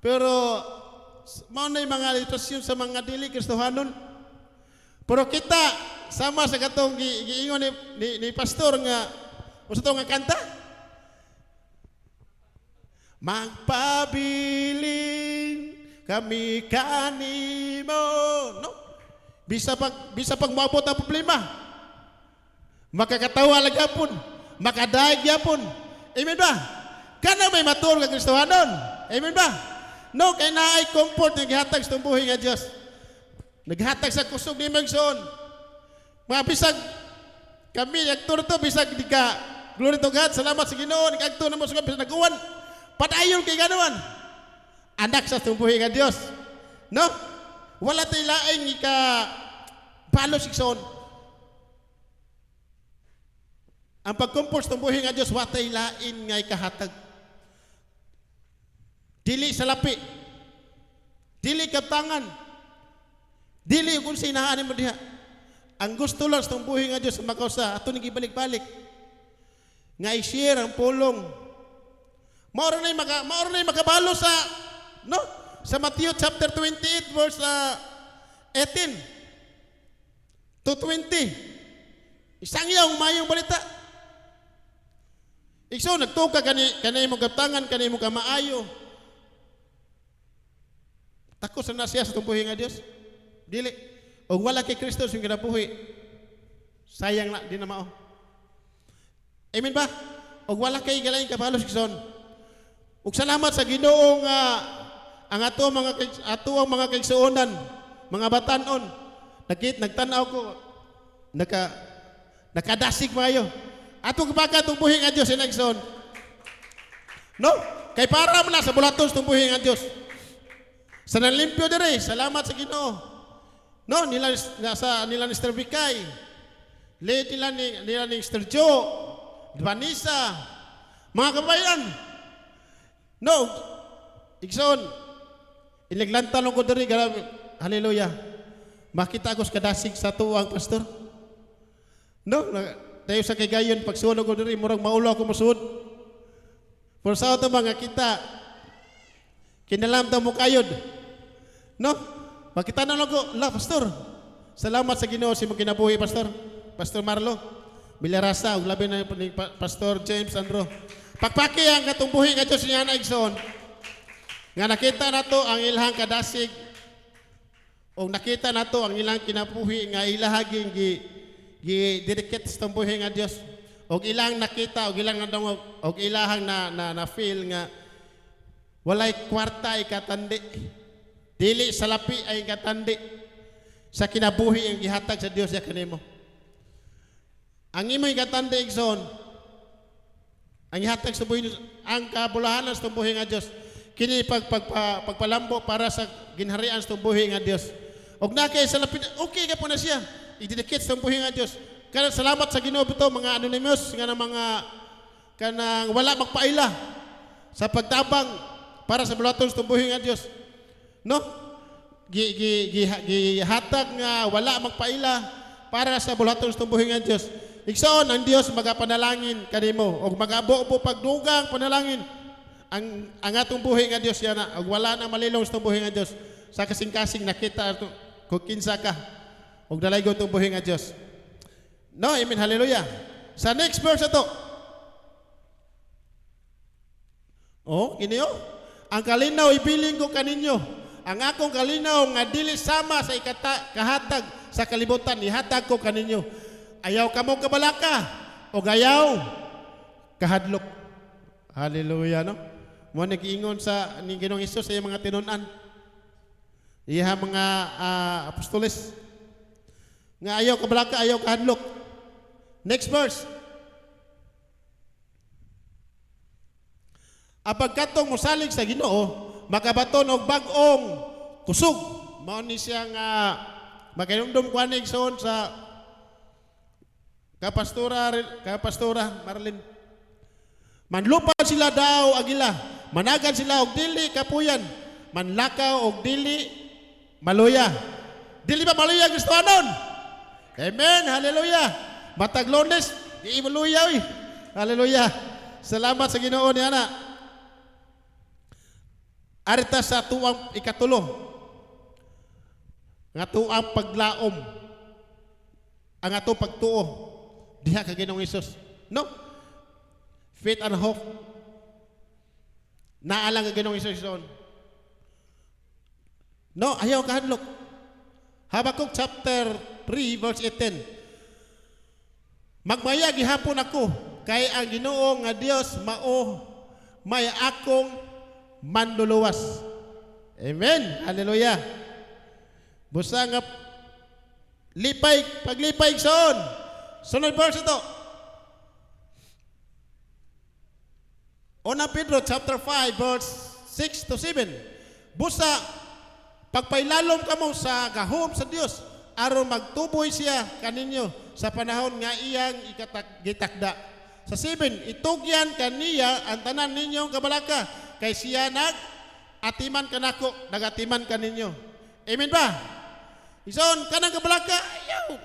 Pero mao na yung mga ilustrasyon sa mga dili Kristohanon. Pero kita sama sa katong giingon ni pastor nga usa to nga kanta. Magpabilin kami kanimo, no? Bisa pag moabot ang problema. Makakatawa lang yapon, makadaig yapon. Amen ba? Kana may matur nga Kristohanon. Amen ba? No, kay naay comfort nga gihatag sa tumbuhi nga Dios. Naghatag sa kusog ni Magson. Mga bisag kami aktor to bisag di ka glory to God, salamat sa Ginoo ni aktor na mo sa bisag naguwan. Padayon kay ganuan. Anak sa tumbuhi nga Dios. No? Wala tay laing ika palos ikson. Ang pagkumpos tumbuhi nga Dios watay lain nga ikahatag. Dili sa lapi. Dili kaptangan. Dili kung sinahaan mo diha. Ang gusto lang sa tumbuhi nga Diyos makausa, ato nang ibalik-balik. Nga i-share ang pulong. Mauro na yung makabalo sa, no? Sa Matthew chapter 28 verse 18 to 20. Isang iyong mayong balita. Ikso, nagtuka kanay mo kaptangan, kanay mo kamaayo. Takos na siya sa tumbuhi nga Diyos. Dili. O wala kay Kristo yung kinabuhi. Sayang na, di na mao. Amen ba? O wala kay galaing kabalos kison. Ug salamat sa Ginoo nga ang ato ang mga kaigsuonan, mga batanon. Nagtanaw ko nakadasig maayo. Ato baka tumbuhi nga Dios inagson. No? Kay para man na sa bulatos tumbuhi nga Dios. Sa nalimpyo dire, salamat sa Ginoo. No, nila ni Mr. Bikay. Late nila ni Mr. Joe, Vanessa, mga kabayan. No, Igsoon, inaglantan ko dari, hallelujah. Makita ko sa kadasig sa tuwang pastor. No, tayo sa kagayon, pagsunog ko dari, murang maulo ako masuod. Pero sa ito mga kita, kinalam ta mo kayod. No? Makita na lang ko, pastor. Salamat sa Ginoo si mo kinabuhi, pastor. Pastor Marlo, Bilarasa, ug labi na ni Pastor James Andro. Pagpaki ang katumbuhi nga Dios niya na igsoon. Nga nakita nato ang ilahang kadasig. O nakita nato ang ilang kinabuhi nga ilahaging gi-dedicate sa tumbuhi nga Dios. Og ilang nakita, og ilang nadungog, og ilahang na feel nga walay kwarta ikatandi. Dili sa lapi ay katandi sa kinabuhi ang gihatag sa Dios ya kanimo. Ang imo'y katandi igsoon, ang ihatag sa buhi, ang kabulahanan sa tumbuhi nga Dios, kini pagpalambo para sa ginharian sa tumbuhi nga Dios. Og na kay sa lapi, okay ka po na siya. I-dedicate sa tumbuhi nga Dios. Kaya salamat sa Ginoo bito mga anonymous nga ng mga kanang wala magpaila sa pagtabang para sa bulaton sa tumbuhi nga Dios. No? Gihatag nga wala magpaila para sa bulaton sa tumbuhi nga Dios. Igsoon ang Dios magapanalangin kanimo og magabo po pagdugang panalangin. ang atong buhi nga Dios yan na ug wala na malilong sa buhi nga Dios sa kasing-kasing nakita ato kung kinsa ka ug dalaygon tong buhi nga Dios. No, amen, hallelujah. Sa next verse ato. Oh, kini oh. Ang kalinaw ipiling ko kaninyo. Ang akong kalinaw nga dili sama sa kahatag sa kalibutan ihatag ko kaninyo. Ayaw kamo kabalaka o ayaw kahadlok. Hallelujah, no? Mo nag-iingon sa ni Ginoong Hesus sa iyang mga tinun-an. Iya mga apostoles nga ayaw kabalaka, ayaw kahadlok. Next verse. Apag katong mosalig sa Ginoo, makabaton og bag-ong kusog. Mao ni siya nga makinumdum kuan igsoon sa kapastora Marlin. Manlupan sila daw agila, managan sila og dili kapuyan, manlakaw og dili maluya. Dili ba maluya Kristohanon? Amen, hallelujah. Matag Lunes, di maluya oy. Hallelujah. Salamat sa Ginoo niya na. Arita sa tuang ikatulo. Nga tuang paglaom. Ang ato pagtuo. Diha ka Ginoong Hesus. No? Faith and hope. Naalang ka Ginoong Hesus on. No, ayaw kahadlok. Habakuk chapter 3 verse 18. Magmaya gihapon ako kay ang Ginoo nga Dios mao may akong manluluwas. Amen. Hallelujah. Busa nga paglipay son. Sunod verse ito. Una Pedro chapter 5 verse 6 to 7. Busa pagpailalom kamo sa gahom sa Dios aron magtuboy siya kaninyo sa panahon nga iyang gitakda. Sa 7, itugyan kaniya ang tanan ninyong kabalaka kay siya atiman kanako, nagatiman kaninyo. Amen ba? Ison kanang kabalaka, ayaw.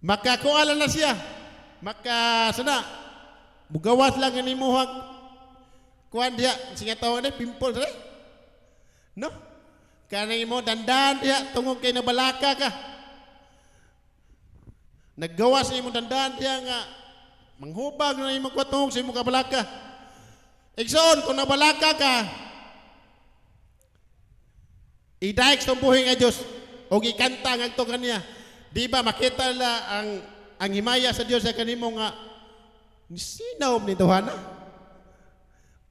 Makakuala na siya. Sana mugawas lang ang imuhag kuan diya, sige tawag na pimple rin. No? Kanang imo dandan diya tungod kay nabalaka ka. Naggawas imo dandan diya nga manghubag na imo kwatong sa imo kabalaka. Igsoon kung nabalaka ka, idayek sa buhay nga Diyos o ikanta nga ito kaniya. Di ba makita la ang himaya sa Diyos sa kanimo nga sinaw ni Tuhana.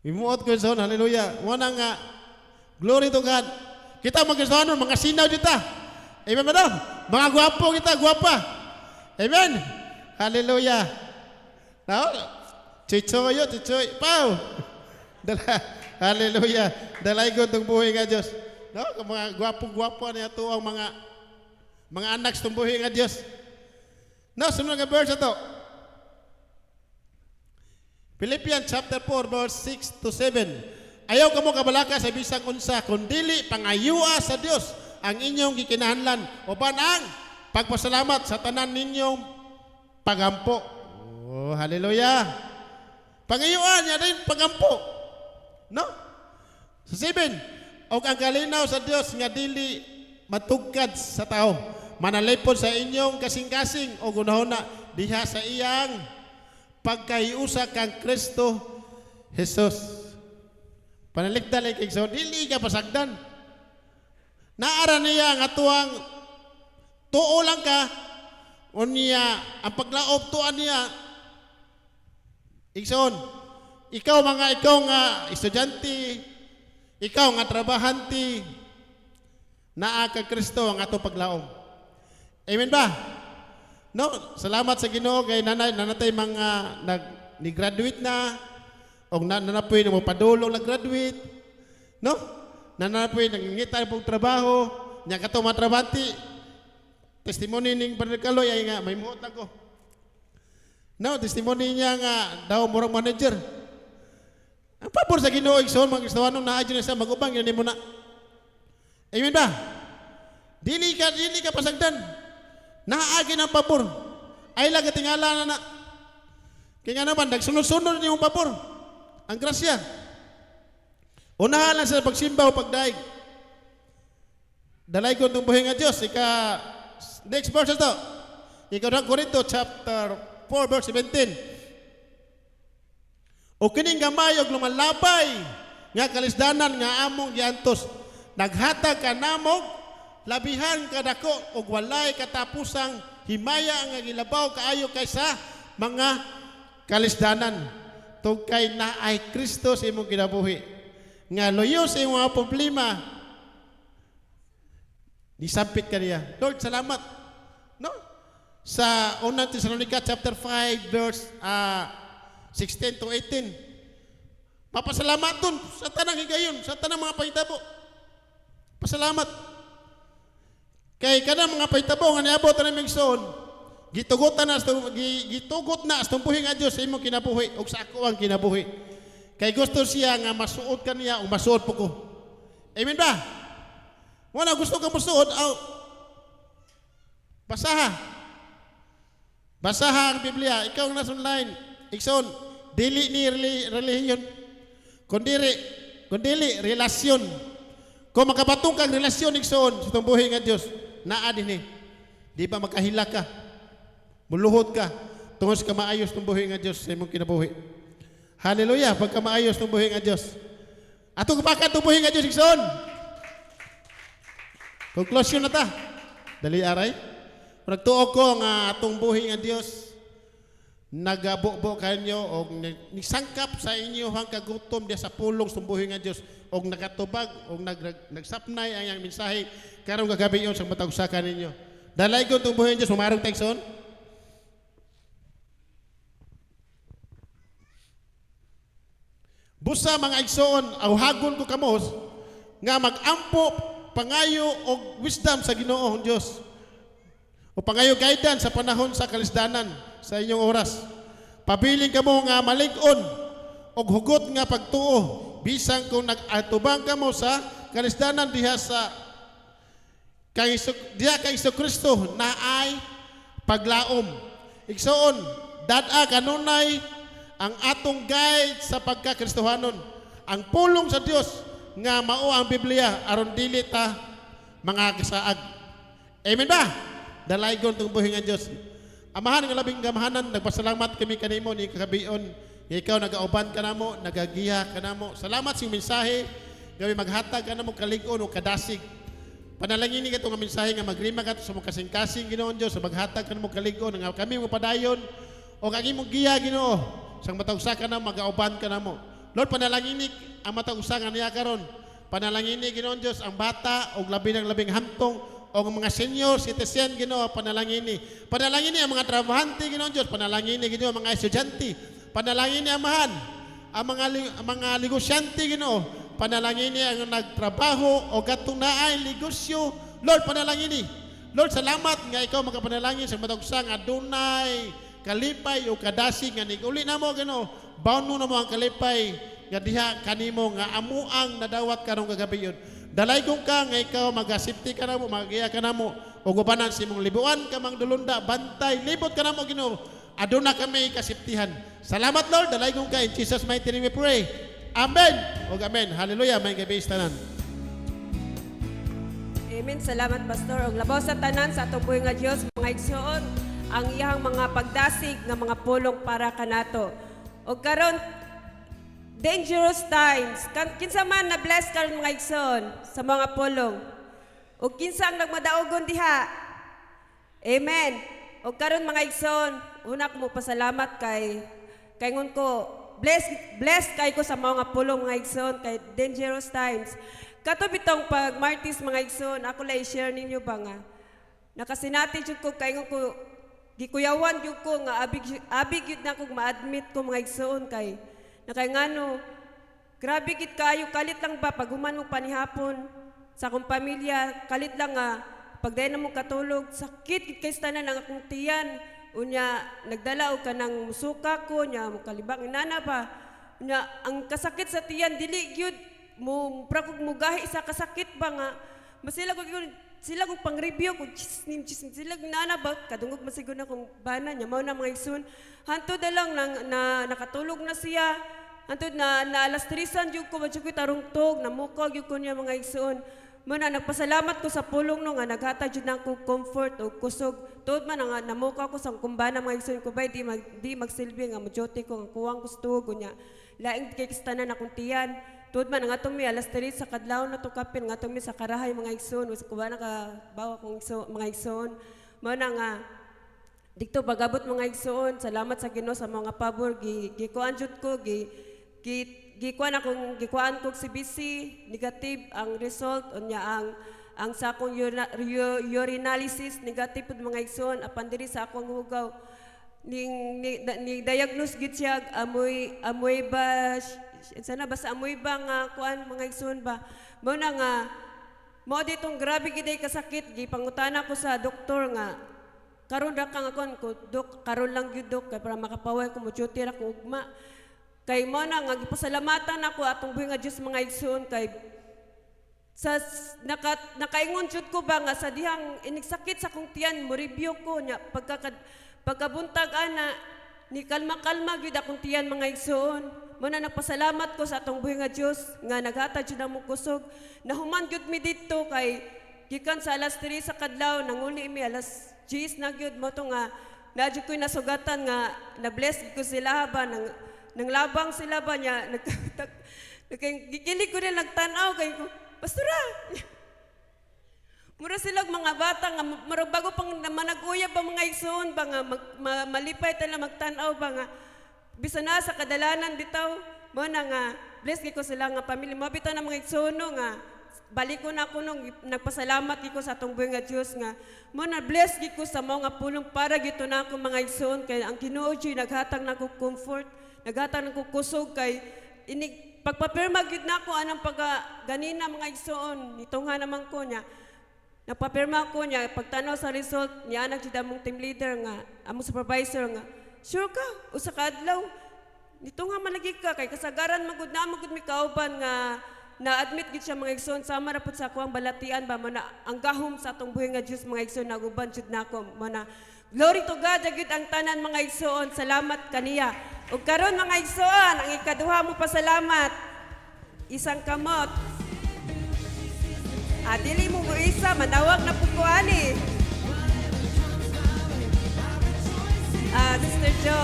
Imuot ko sa hallelujah. Muna nga glory to God. Kita mag-Kristohanon mga sinaw dito. Amen ba daw? Mga gwapo kita, gwapa. Amen. Hallelujah. Now, chichoy, pau. Hallelujah. Dalaygon tong buhay nga Diyos. No, mga gwapo-gwapo niya to ang mga anak sa buhay nga Diyos. No, sunod nga verse ito. Philippians chapter 4 verse 6 to 7. Ayaw kamo kabalaka sa bisang unsa kundili pangayua sa Dios ang inyong gikinahanglan uban ang pagpasalamat sa tanan ninyong pagampo. Oh, hallelujah. Pangayuan niya din pagampo. No? Sa 7, og ang kalinaw sa Dios nga dili matugkad sa tao, manalipod sa inyong kasing-kasing o gunahona diha sa iyang pagkahiusa kang Kristo Jesus. Panaligdan ay kay so dili ka pasagdan. Naara niya nga tuang tuo lang ka unya ang paglaob tuan niya. Igsoon, ikaw nga estudyante, ikaw nga trabahante, naa kag Kristo ang ato paglaom. Amen ba? No, salamat sa Ginoo kay nanatay mga ni-graduate na o nanapoy na mo padulong nag-graduate. No? Nanapoy nangingita pong trabaho, nya kato mga trabahante. Testimony ning Brother Kaloy ay nga may muot ako. No, testimony niya nga daw murang manager. Ang pabor sa Ginoo igsoon mga Kristohanon naa dyan sa magubang yun mo na. Amen ba? Dili ka pasagdan. Naagi ng pabor. Ay lang tingala na. Kaya nga naman, nagsunod-sunod niyong pabor. Ang grasya. Unahan lang sa pagsimba o pagdaig. Dalaygon itong buhay nga Diyos. Next verse ito. Ikaw ng Corinto chapter 4 verse 17. O kining gamay og lumalabay nga kalisdanan nga among giantos. Naghatag ka namog labihan kadako og walay katapusang himaya ang gilabaw kaayo kaysa mga kalisdanan. Tugkay na ay Kristo sa imong kinabuhi. Nga loyo sa imong mga problema. Nisampit ka niya. Lord, salamat. No? Sa unang Thessalonica chapter 5 verse 16 to 18. Papasalamat dun sa tanang higayon, sa tanang mga pahitabo. Pasalamat. Kay kanang mga pahitabo nga niabot na migsoon, gitugot na sa buhi nga Dios sa imong kinabuhi ug sa ako ang kinabuhi. Kay gusto siya nga masuod kaniya ug masuod po ko. Amen ba? Wala gusto ka masuod, basaha. Basaha ang Biblia. Ikaw ang nasa online. Ikson, dili ni relihiyon. Kundili relasyon. Kung makabatong kang relasyon, ikson, sa itong buhay nga Diyos, naa din eh. Di ba makahila ka? Muluhod ka. Tungos ka maayos itong buhay nga Diyos sa imong kinabuhi. Hallelujah. Pagka maayos itong buhay nga Diyos. Atong kapakan itong buhay nga Diyos, ikson. Conclusion na ta. Dali aray. Nagtuo ko nga atong buhi nga Dios nagabubo kanyo og nisangkap sa inyo hang kagutom diya sa pulong sa buhi nga Dios og nagatubag og nagsapnay ang iyang mensahe karong gagabiyon sa matag usa kaninyo. Dalaygon tong buhi nga Dios mamarong tagson. Busa mga igsoon awhagon ko kamos nga magampo pangayo og wisdom sa Ginoo ang Dios. O pangayo guidance sa panahon sa kalisdanan sa inyong oras. Pabiling kamo nga malig-on og hugot nga pagtuo bisan kung nag-atubang kamo sa kalisdanan diha kay Kristo na ay paglaom. Igsoon, dad-a kanunay ang atong guide sa pagkakristohanon. Ang pulong sa Dios nga mao ang Biblia aron dili ta mga kasaag. Amen ba? Dalaygon tong buhi nga Dios. Amahan nga labing gamahanan, nagpasalamat kami kanimo ni kagabion. Ikaw nagauban ka namo, nagagiha ka namo. Salamat sa mensahe. Gabi maghatag ka namo kalig-on o kadasig. Panalangin ni katong nga mensahe nga magrima ka sa mga kasing-kasing Ginoon Dios sa maghatag ka namo kalig-on nga kami mo padayon o ang imong giya Ginoo sang matag-usa ka namo magauban ka namo. Lord, panalangin ni ang matag-usa nga niya karon. Panalangin ni Ginoon Dios ang bata og labi ng labing hantong o mga senior citizen Ginoo panalangin ni. Panalangin ni ang mga trabahante Ginoo Dios, panalangin ni Ginoo mga estudyante. Panalangin ni amahan ang mga negosyante Ginoo. Panalangin ni ang nagtrabaho o gatong naay negosyo. Lord, panalangin ni. Lord, salamat nga ikaw makapanalangin sa matag-usa nga adunay kalipay o kadasig nga uli namo Ginoo. Bawno namo ang kalipay nga diha kanimo nga amuang nadawat karong gagabiyon. Dalaygon ka nga ikaw magasipti ka namo, magiya ka namo, o gubanan si mong libuan ka mang dulunda, bantay, libot ka namo Ginoo. Aduna kami kasiptihan. Salamat Lord, dalaygon ka in Jesus mighty name we pray. Amen. O amen. Hallelujah. May gabi tanan. Amen. Salamat Pastor. Og labaw sa tanan sa atong buhi nga Dios mga igsoon ang iyang mga pagdasig nga mga pulong para kanato. Og karon dangerous times. Kinsa man na bless karon mga igsoon sa mga pulong. O kinsa ang nagmadaogon diha. Amen. O karon mga igsoon, una ko mo pasalamat kay ngon ko bless kay ko sa mga pulong mga igsoon kay dangerous times. Kato bitong pag Martis mga igsoon, ako lay share ninyo ba nga. Nakasinati jud ko kay ngon ko gikuyawan jud ko nga abig jud na ko ma-admit ko mga igsoon kay nakay ngano, grabe gid kayo, kalit lang ba pag human mo panihapon sa akong pamilya, kalit lang nga, pag dahil na mo katulog, sakit gid kay tanan ng akong tiyan, unya, nagdala o ka ng musuka ko, nya, kalibang inana ba, unya, ang kasakit sa tiyan, dili gyud mo, prakog mo gahi sa kasakit ba nga, masila ko sila kong pang-review kung chisnim sila nana ba kadungog masigod na kong bana niya mao na mga igsoon hanto da lang na nakatulog na siya Antod na alas 3 jud ko badyo ko tarungtog, namukog jud ko niya mga igsoon. Muna nagpasalamat ko sa pulong no nga naghatag jud nako comfort o kusog. Tuod man nga namuka ko sa kumbana mga igsoon ko bay di magsilbi nga mojote ko nga kuwang gusto ko niya. Laing kay kistanan akong tiyan. Tuod man nga atong mi alas 3 sa kadlaw na to kapin nga atong mi sa karahay mga igsoon, was kumbana ka bawa kong mga igsoon. Muna nga dito pagabot mga igsoon, salamat sa Ginoo sa mga pabor gikuan jud ko gikuan ko CBC negative ang result unya ang sa akong urinalysis negative pud mga igsoon apan diri sa akong hugaw ni diagnose gid siya amoy ba sana basta amoy ba nga kuan mga igsoon ba mo na nga mo ditong grabe gid ay kasakit gipangutana ko sa doktor nga karon ra kang akon ko dok karon lang gyud dok kay para makapaway ko mo duty ra ko ugma. Kay mo na nga gipasalamatan ako atong buhi nga Dios mga igsoon kay sa nakaingon jud ko ba nga sa dihang inigsakit sa kong tiyan mo review ko nya pagkabuntag ana ni kalma gyud akong tiyan mga igsoon. Mo na nagpasalamat ko sa atong buhi nga Dios nga naghatag jud among kusog. Nahuman gyud mi didto kay gikan sa alas 3 sa kadlaw nanguli mi alas 10 na gyud mo to nga nadyo ko'y nasugatan nga na-bless ko sila ba nang labang sila ba niya gikilig ko rin nagtanaw kay ko pastora mura sila mga bata nga marag bago pang manag-uyab ba mga igsoon ba nga malipay tala magtanaw ba nga bisa na sa kadalanan bitaw mo na nga bless ko sila nga pamilya mo bitaw na mga igsoon nga balik ko na ako nung nagpasalamat ko sa atong buhi nga Dios nga mo na bless ko sa mga pulong para gito na ako mga igsoon kay ang Ginoo Diyo naghatag nako comfort naghatag nako kusog kay inig pagpapirma gid nako anang ganina mga igsoon nito nga naman ko niya nagpapirma ko niya pagtanaw sa result niya anak jud among team leader nga among supervisor nga sure ka usa ka adlaw nito nga malagi ka kay kasagaran magud mi kauban nga na-admit gid siya mga igsoon sama ra pud sa akong balatian ba man ang gahom sa atong buhi nga Dios mga igsoon naguban jud nako man glory to God gid ang tanan mga igsoon salamat kaniya ug karon mga igsoon ang ikaduha mo pasalamat isang kamot dili mo isa manawag na pud ko ani Sister Jo.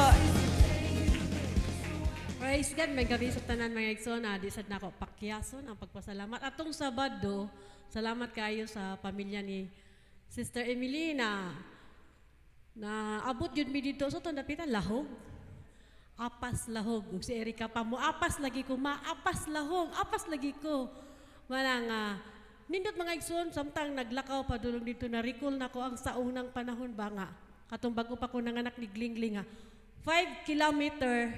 Praise God, may gabi sa tanan mga igsoon, di sad nako pakyason ang pagpasalamat. Atong Sabado, salamat kayo sa pamilya ni Sister Emily na abot yun mi dito sa dapitan lahog. Apas lahog. Ug si Erika pa mo, apas lagi ko, apas lahog, apas lagi ko. Manang nindot mga igsoon, samtang naglakaw pa dulong dito na recall nako ang sa unang panahon ba nga. Katong bago pa ko nanganak ni Glingling 5 kilometer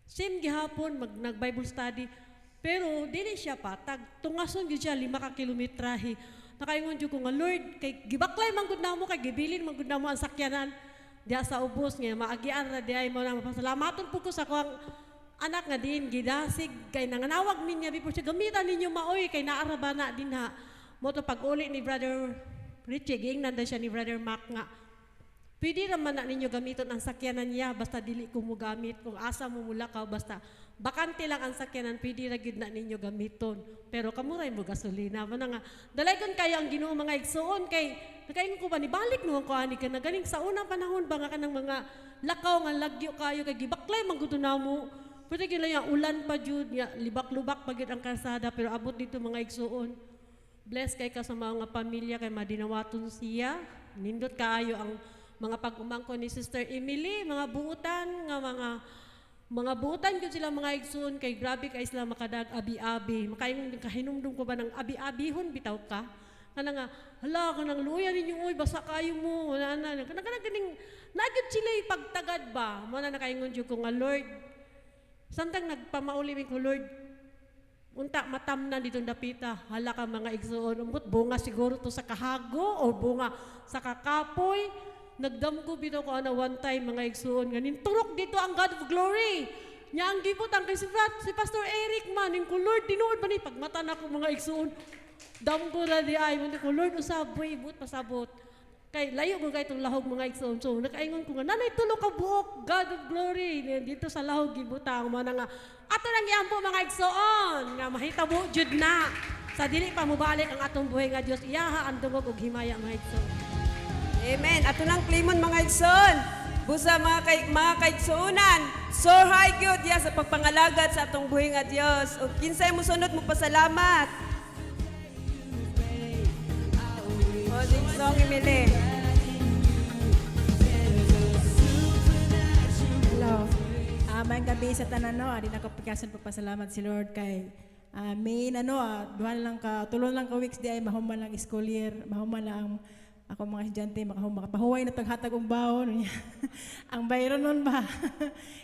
same gihapon nag-Bible study pero dili siya patag tungason gyud siya 5 ka kilometrahe nakaingon jud ko nga Lord kay gibaklay man gud namo kay gibilin man gud namo ang sakyanan diha sa ubos nga maagian ra diay mo na mapasalamaton pud ko sa kuang anak nga din gidasig kay nanganawag niya before siya gamitan ninyo maoy kay naara ba na dinha mo to pag-uli ni Brother Richie giingnan siya ni Brother Mac nga pwede naman na ninyo gamiton ang sakyanan niya basta dili ko mo gamit kung asa mo mula ka basta bakante lang ang sakyanan pwede ra gyud na ninyo gamiton pero kamuray mo gasolina man nga dalaygon kayo ang Ginoo mga igsoon kay nakaingon ko ba ni balik no ko ani ka na ganing sa unang panahon ba nga kanang mga lakaw nga lagyo kayo kay gibaklay man gud namo pwede gyud lang ulan pa jud ya libak-lubak pa gyud ang kalsada pero abot dito mga igsoon bless kay ka sa mga pamilya kay madinawaton siya nindot kaayo ang mga pag-umangko ni Sister Emily, mga buutan, mga buutan yun sila mga igsoon, kay grabe kay sila makadag abi-abi. Kahinumdum ko ba ng abi-abihon, bitaw ka? Kana nga, hala, kanang luya ninyo, uy, basa kayo mo, ganing, nagyod sila pagtagad ba? Muna nakaingon yun ko nga, Lord, samtang nagpamaulimin ko, Lord, unta matam na dito dapita, hala ka mga igsoon, umot, bunga siguro to sa kahago, o bunga sa kakapoy, nagdamgo bitaw ko ana one time mga igsoon nga ninturok dito ang God of glory nya ang gibot ang kay si Pastor Eric man ning ko Lord tinuod ba ni pagmata na ko mga igsoon damgo ra di ay man ko Lord usab boy ibot pasabot Kay layo mo kay itong lahog mga igsoon. So nakaingon ko nga, nanay tulo ka buok, God of glory. Dito sa lahog gibutang mo na nga, ato lang yan po mga igsoon, nga mahitabo jud na. Sa dili pa mubalik ang atong buhay nga Dios, iyaha ang dungog ug himaya mga igsoon. Amen. Ato nang klimon mga igsoon. Busa mga kaigsuunan. So high gyud ya sa pagpangalagad sa atong buhay nga Dios. Ug kinsay mo sunod mo pasalamat. Holding song Emily. Hello. Mayang gabi sa tanan no, adi nako pagkason pagpasalamat si Lord kay main duha lang ka tulon lang ka weeks di ay mahuman lang school year, mahuman lang ako mga estudyante makapahuway na taghatag og baon. Ang bayro nun ba?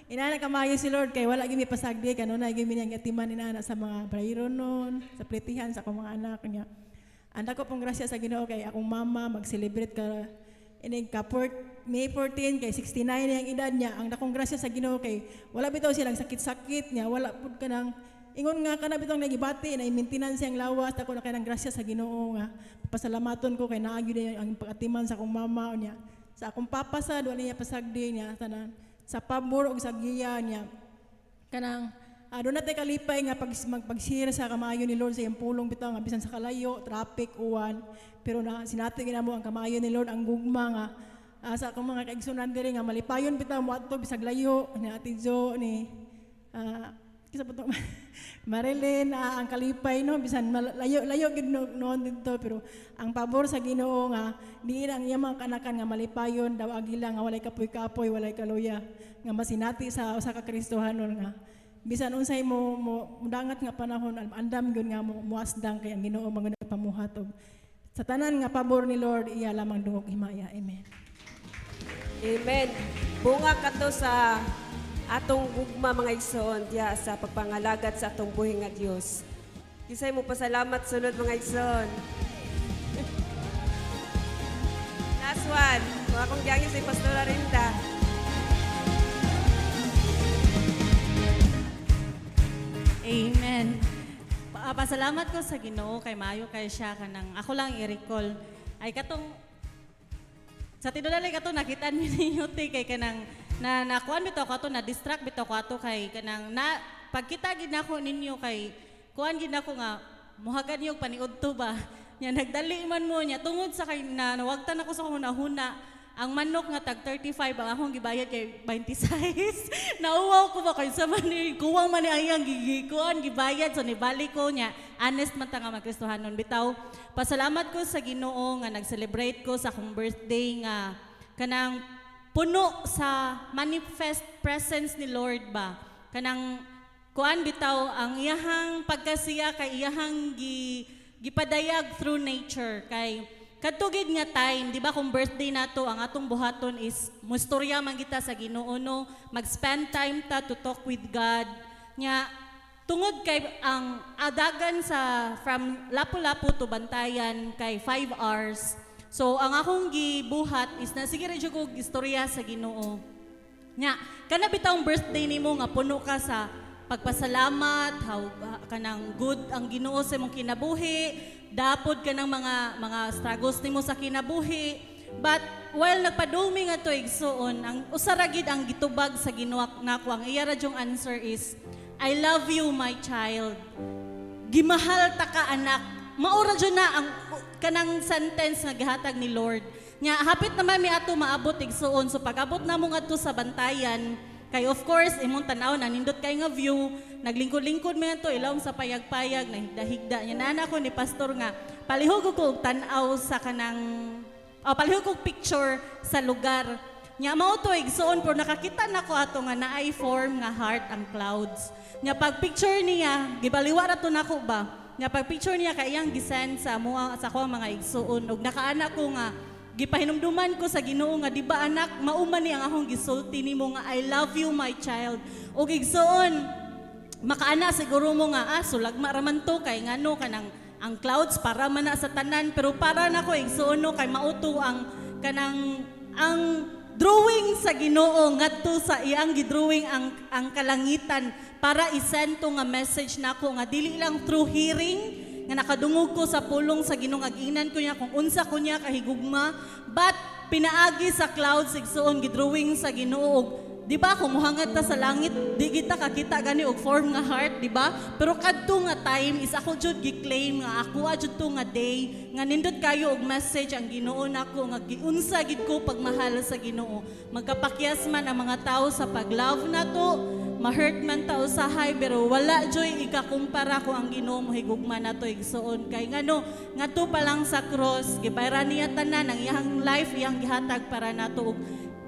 Inana kamayo si Lord kay wala gimi pasagdi kanunay gimi niyang atiman inana sa mga bayro nun, sa pletihan sa akong mga anak niya. Anda ko pong grasya sa Ginoo kay akong mama mag-celebrate ka ining ka May 14 kay 69 na ang edad niya. Ang dakong grasya sa Ginoo kay wala bitaw silang sakit-sakit niya, wala pud kanang ingon nga kana bitong nagibati na i-maintenance ang lawas ako na kanang grasya sa Ginoo nga. Pasalamaton ko kay naagi na ang pagatiman sa akong mama niya. Sa akong papa sa duwa niya pasagdi niya tanan sa pabor ug sa giya niya. Kanang doon natin kalipay nga pagpagsira sa kamayo ni Lord sa iyang pulong bitaw nga bisan sa kalayo, traffic, uwan. Pero na sinati ginamo ang kamayo ni Lord ang gugma nga sa akong mga kaigsunan diri nga malipayon bitaw mo adto bisag layo ni Ate Jo ni kisa po Marilyn ang kalipay no bisan layo gid noon dito pero ang pabor sa Ginoo nga diin ang iyang mga kanakan nga malipayon daw agila nga walay kapoy-kapoy walay kaluya nga masinati sa usa ka Kristohanon nga bisan unsay mo dangat nga panahon andam gyud nga muasdang kay ang Ginoo mga pamuhat og sa tanan nga pabor ni Lord iya lamang dungog himaya. Amen. Amen. Bunga kato sa atong gugma mga igsoon diya sa pagpangalagad sa atong buhay nga Dios. Kisay mo pasalamat sunod mga igsoon. Last one. Mga kong gyangi si Pastora Rinda. Amen. Pasalamat ko sa Ginoo kay maayo kay siya kanang ako lang i-recall ay katong sa tinulay kato nakita ninyo ti kay kanang na nakuan bitaw ko ato na distract bitaw ko ato kay kanang na pagkita gid nako ninyo kay kuan gid nako nga muhagan niyo paniudto ba nya nagdali man mo nya tungod sa kay na nawagtan ako sa hunahuna ang manok nga tag 35 ang akong gibayad kay 26. Nauwaw ko ba kay sa man kuwang man ni ayang gigikuan gibayad so nibalik ko nya honest man ta nga magkristohanon bitaw. Pasalamat ko sa Ginoo nga nag-celebrate ko sa akong birthday nga kanang puno sa manifest presence ni Lord ba. Kanang kuan bitaw ang iyahang pagkasiya kay iyahang gipadayag through nature kay katugid nga time, di ba kung birthday nato ang atong buhaton is mustorya man kita sa Ginoo no, mag-spend time ta to talk with God. Nya tungod kay ang adagan sa from Lapu-Lapu to Bantayan kay 5 hours. So ang akong gibuhat is na sige ra jud ko istorya sa Ginoo. Nya kana bitawng birthday nimo nga puno ka sa pagpasalamat, kanang good ang Ginoo sa imong kinabuhi. Dapod ka ng mga struggles nimo sa kinabuhi. But while nagpadumi nga to igsoon, ang usaragid ang gitubag sa Ginoo nako ang iya radyong answer is I love you my child. Gimahal ta ka anak. Maura jud na ang kanang sentence nga gihatag ni Lord. Nya hapit naman mi ato maabot igsoon so pag-abot namo ngadto sa Bantayan kay of course imong tanaw na nindot kay nga view naglingkod-lingkod mi to ilawom sa payag-payag nahigda-higda nya nana ko ni pastor nga palihog ko og tan-aw sa kanang palihog ko picture sa lugar nya mao to igsoon pero nakakita nako ato nga naay form nga heart ang clouds nya pag picture niya gibaliwa ra to nako ba nya pag picture niya kay iyang gisend sa sa ko mga igsoon ug nakaana ko nga gipahinumduman ko sa Ginoo nga di ba anak mauman ni ang akong gisulti nimo nga I love you my child ug igsoon makaana siguro mo nga sulagma raman to kay ngano kanang ang clouds para man na sa tanan pero para nako igsoon no kay mauto ang kanang ang drawing sa Ginoo ngadto sa iyang gidrawing ang kalangitan para isend to nga message nako nga dili lang through hearing nga nakadungog ko sa pulong sa Ginoo, aginan ko niya kung unsa ko niya kahigugma, but pinaagi sa clouds igsuon gidrawing sa Ginoo. Di ba, kung muhangat ta sa langit, di kita kakita gani og form nga heart, di ba? Pero kadto nga time is ako jud gi-claim nga ako jud to nga day nga nindot kayo og message ang Ginoo nako nga giunsa gid ko pagmahal sa Ginoo. Magkapakyas man ang mga tao sa paglove nato, ma-hurt man ta usahay, pero wala joy ikakumpara ko ang Ginoo mohigugma nato igsuon kay ngano ngadto pa lang sa cross gibayran niya tanan ang iyang life iyang gihatag para nato.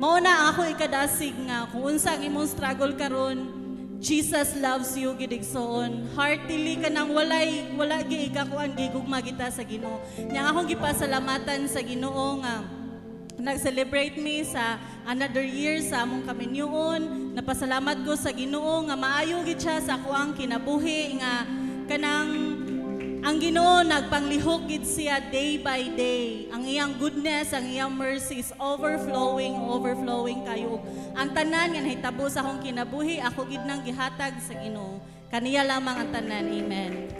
Mao na ako ikadasig nga kung unsa ang imong struggle karon, Jesus loves you gidigsoon. Heartily ka nang wala gi ikakuan gigugma kita sa Ginoo. Nya akong gipasalamatan sa Ginoo nga nag-celebrate me sa another year sa among kaminyoon. Napasalamat ko sa Ginoo nga maayo gid siya sa akong kinabuhi nga kanang ang Ginoo nagpanglihok gid siya day by day. Ang iyang goodness, ang iyang mercy is overflowing kayo. Ang tanan nga nahitabo sa akong kinabuhi, ako gid nang gihatag sa Ginoo. Kaniya lamang ang tanan. Amen.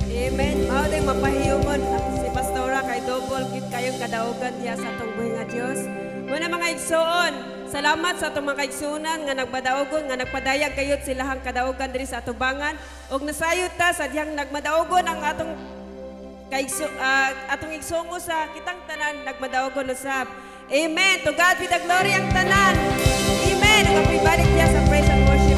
Amen. Mao ding mapahiyumon si Pastora kay double kit kayong kadaugan diya sa atong buhi nga Dios. Muna mga igsoon, salamat sa atong mga igsunan nga nagbadaogon nga nagpadayag kayot silahang kadaugan diri sa atubangan ug nasayot ta sa diyang nagmadaogon ang atong atong igsoongo sa kitang tanan nagmadaogon usab. Amen. To God be the glory ang tanan. Amen. Ang pibalik diya sa praise and worship.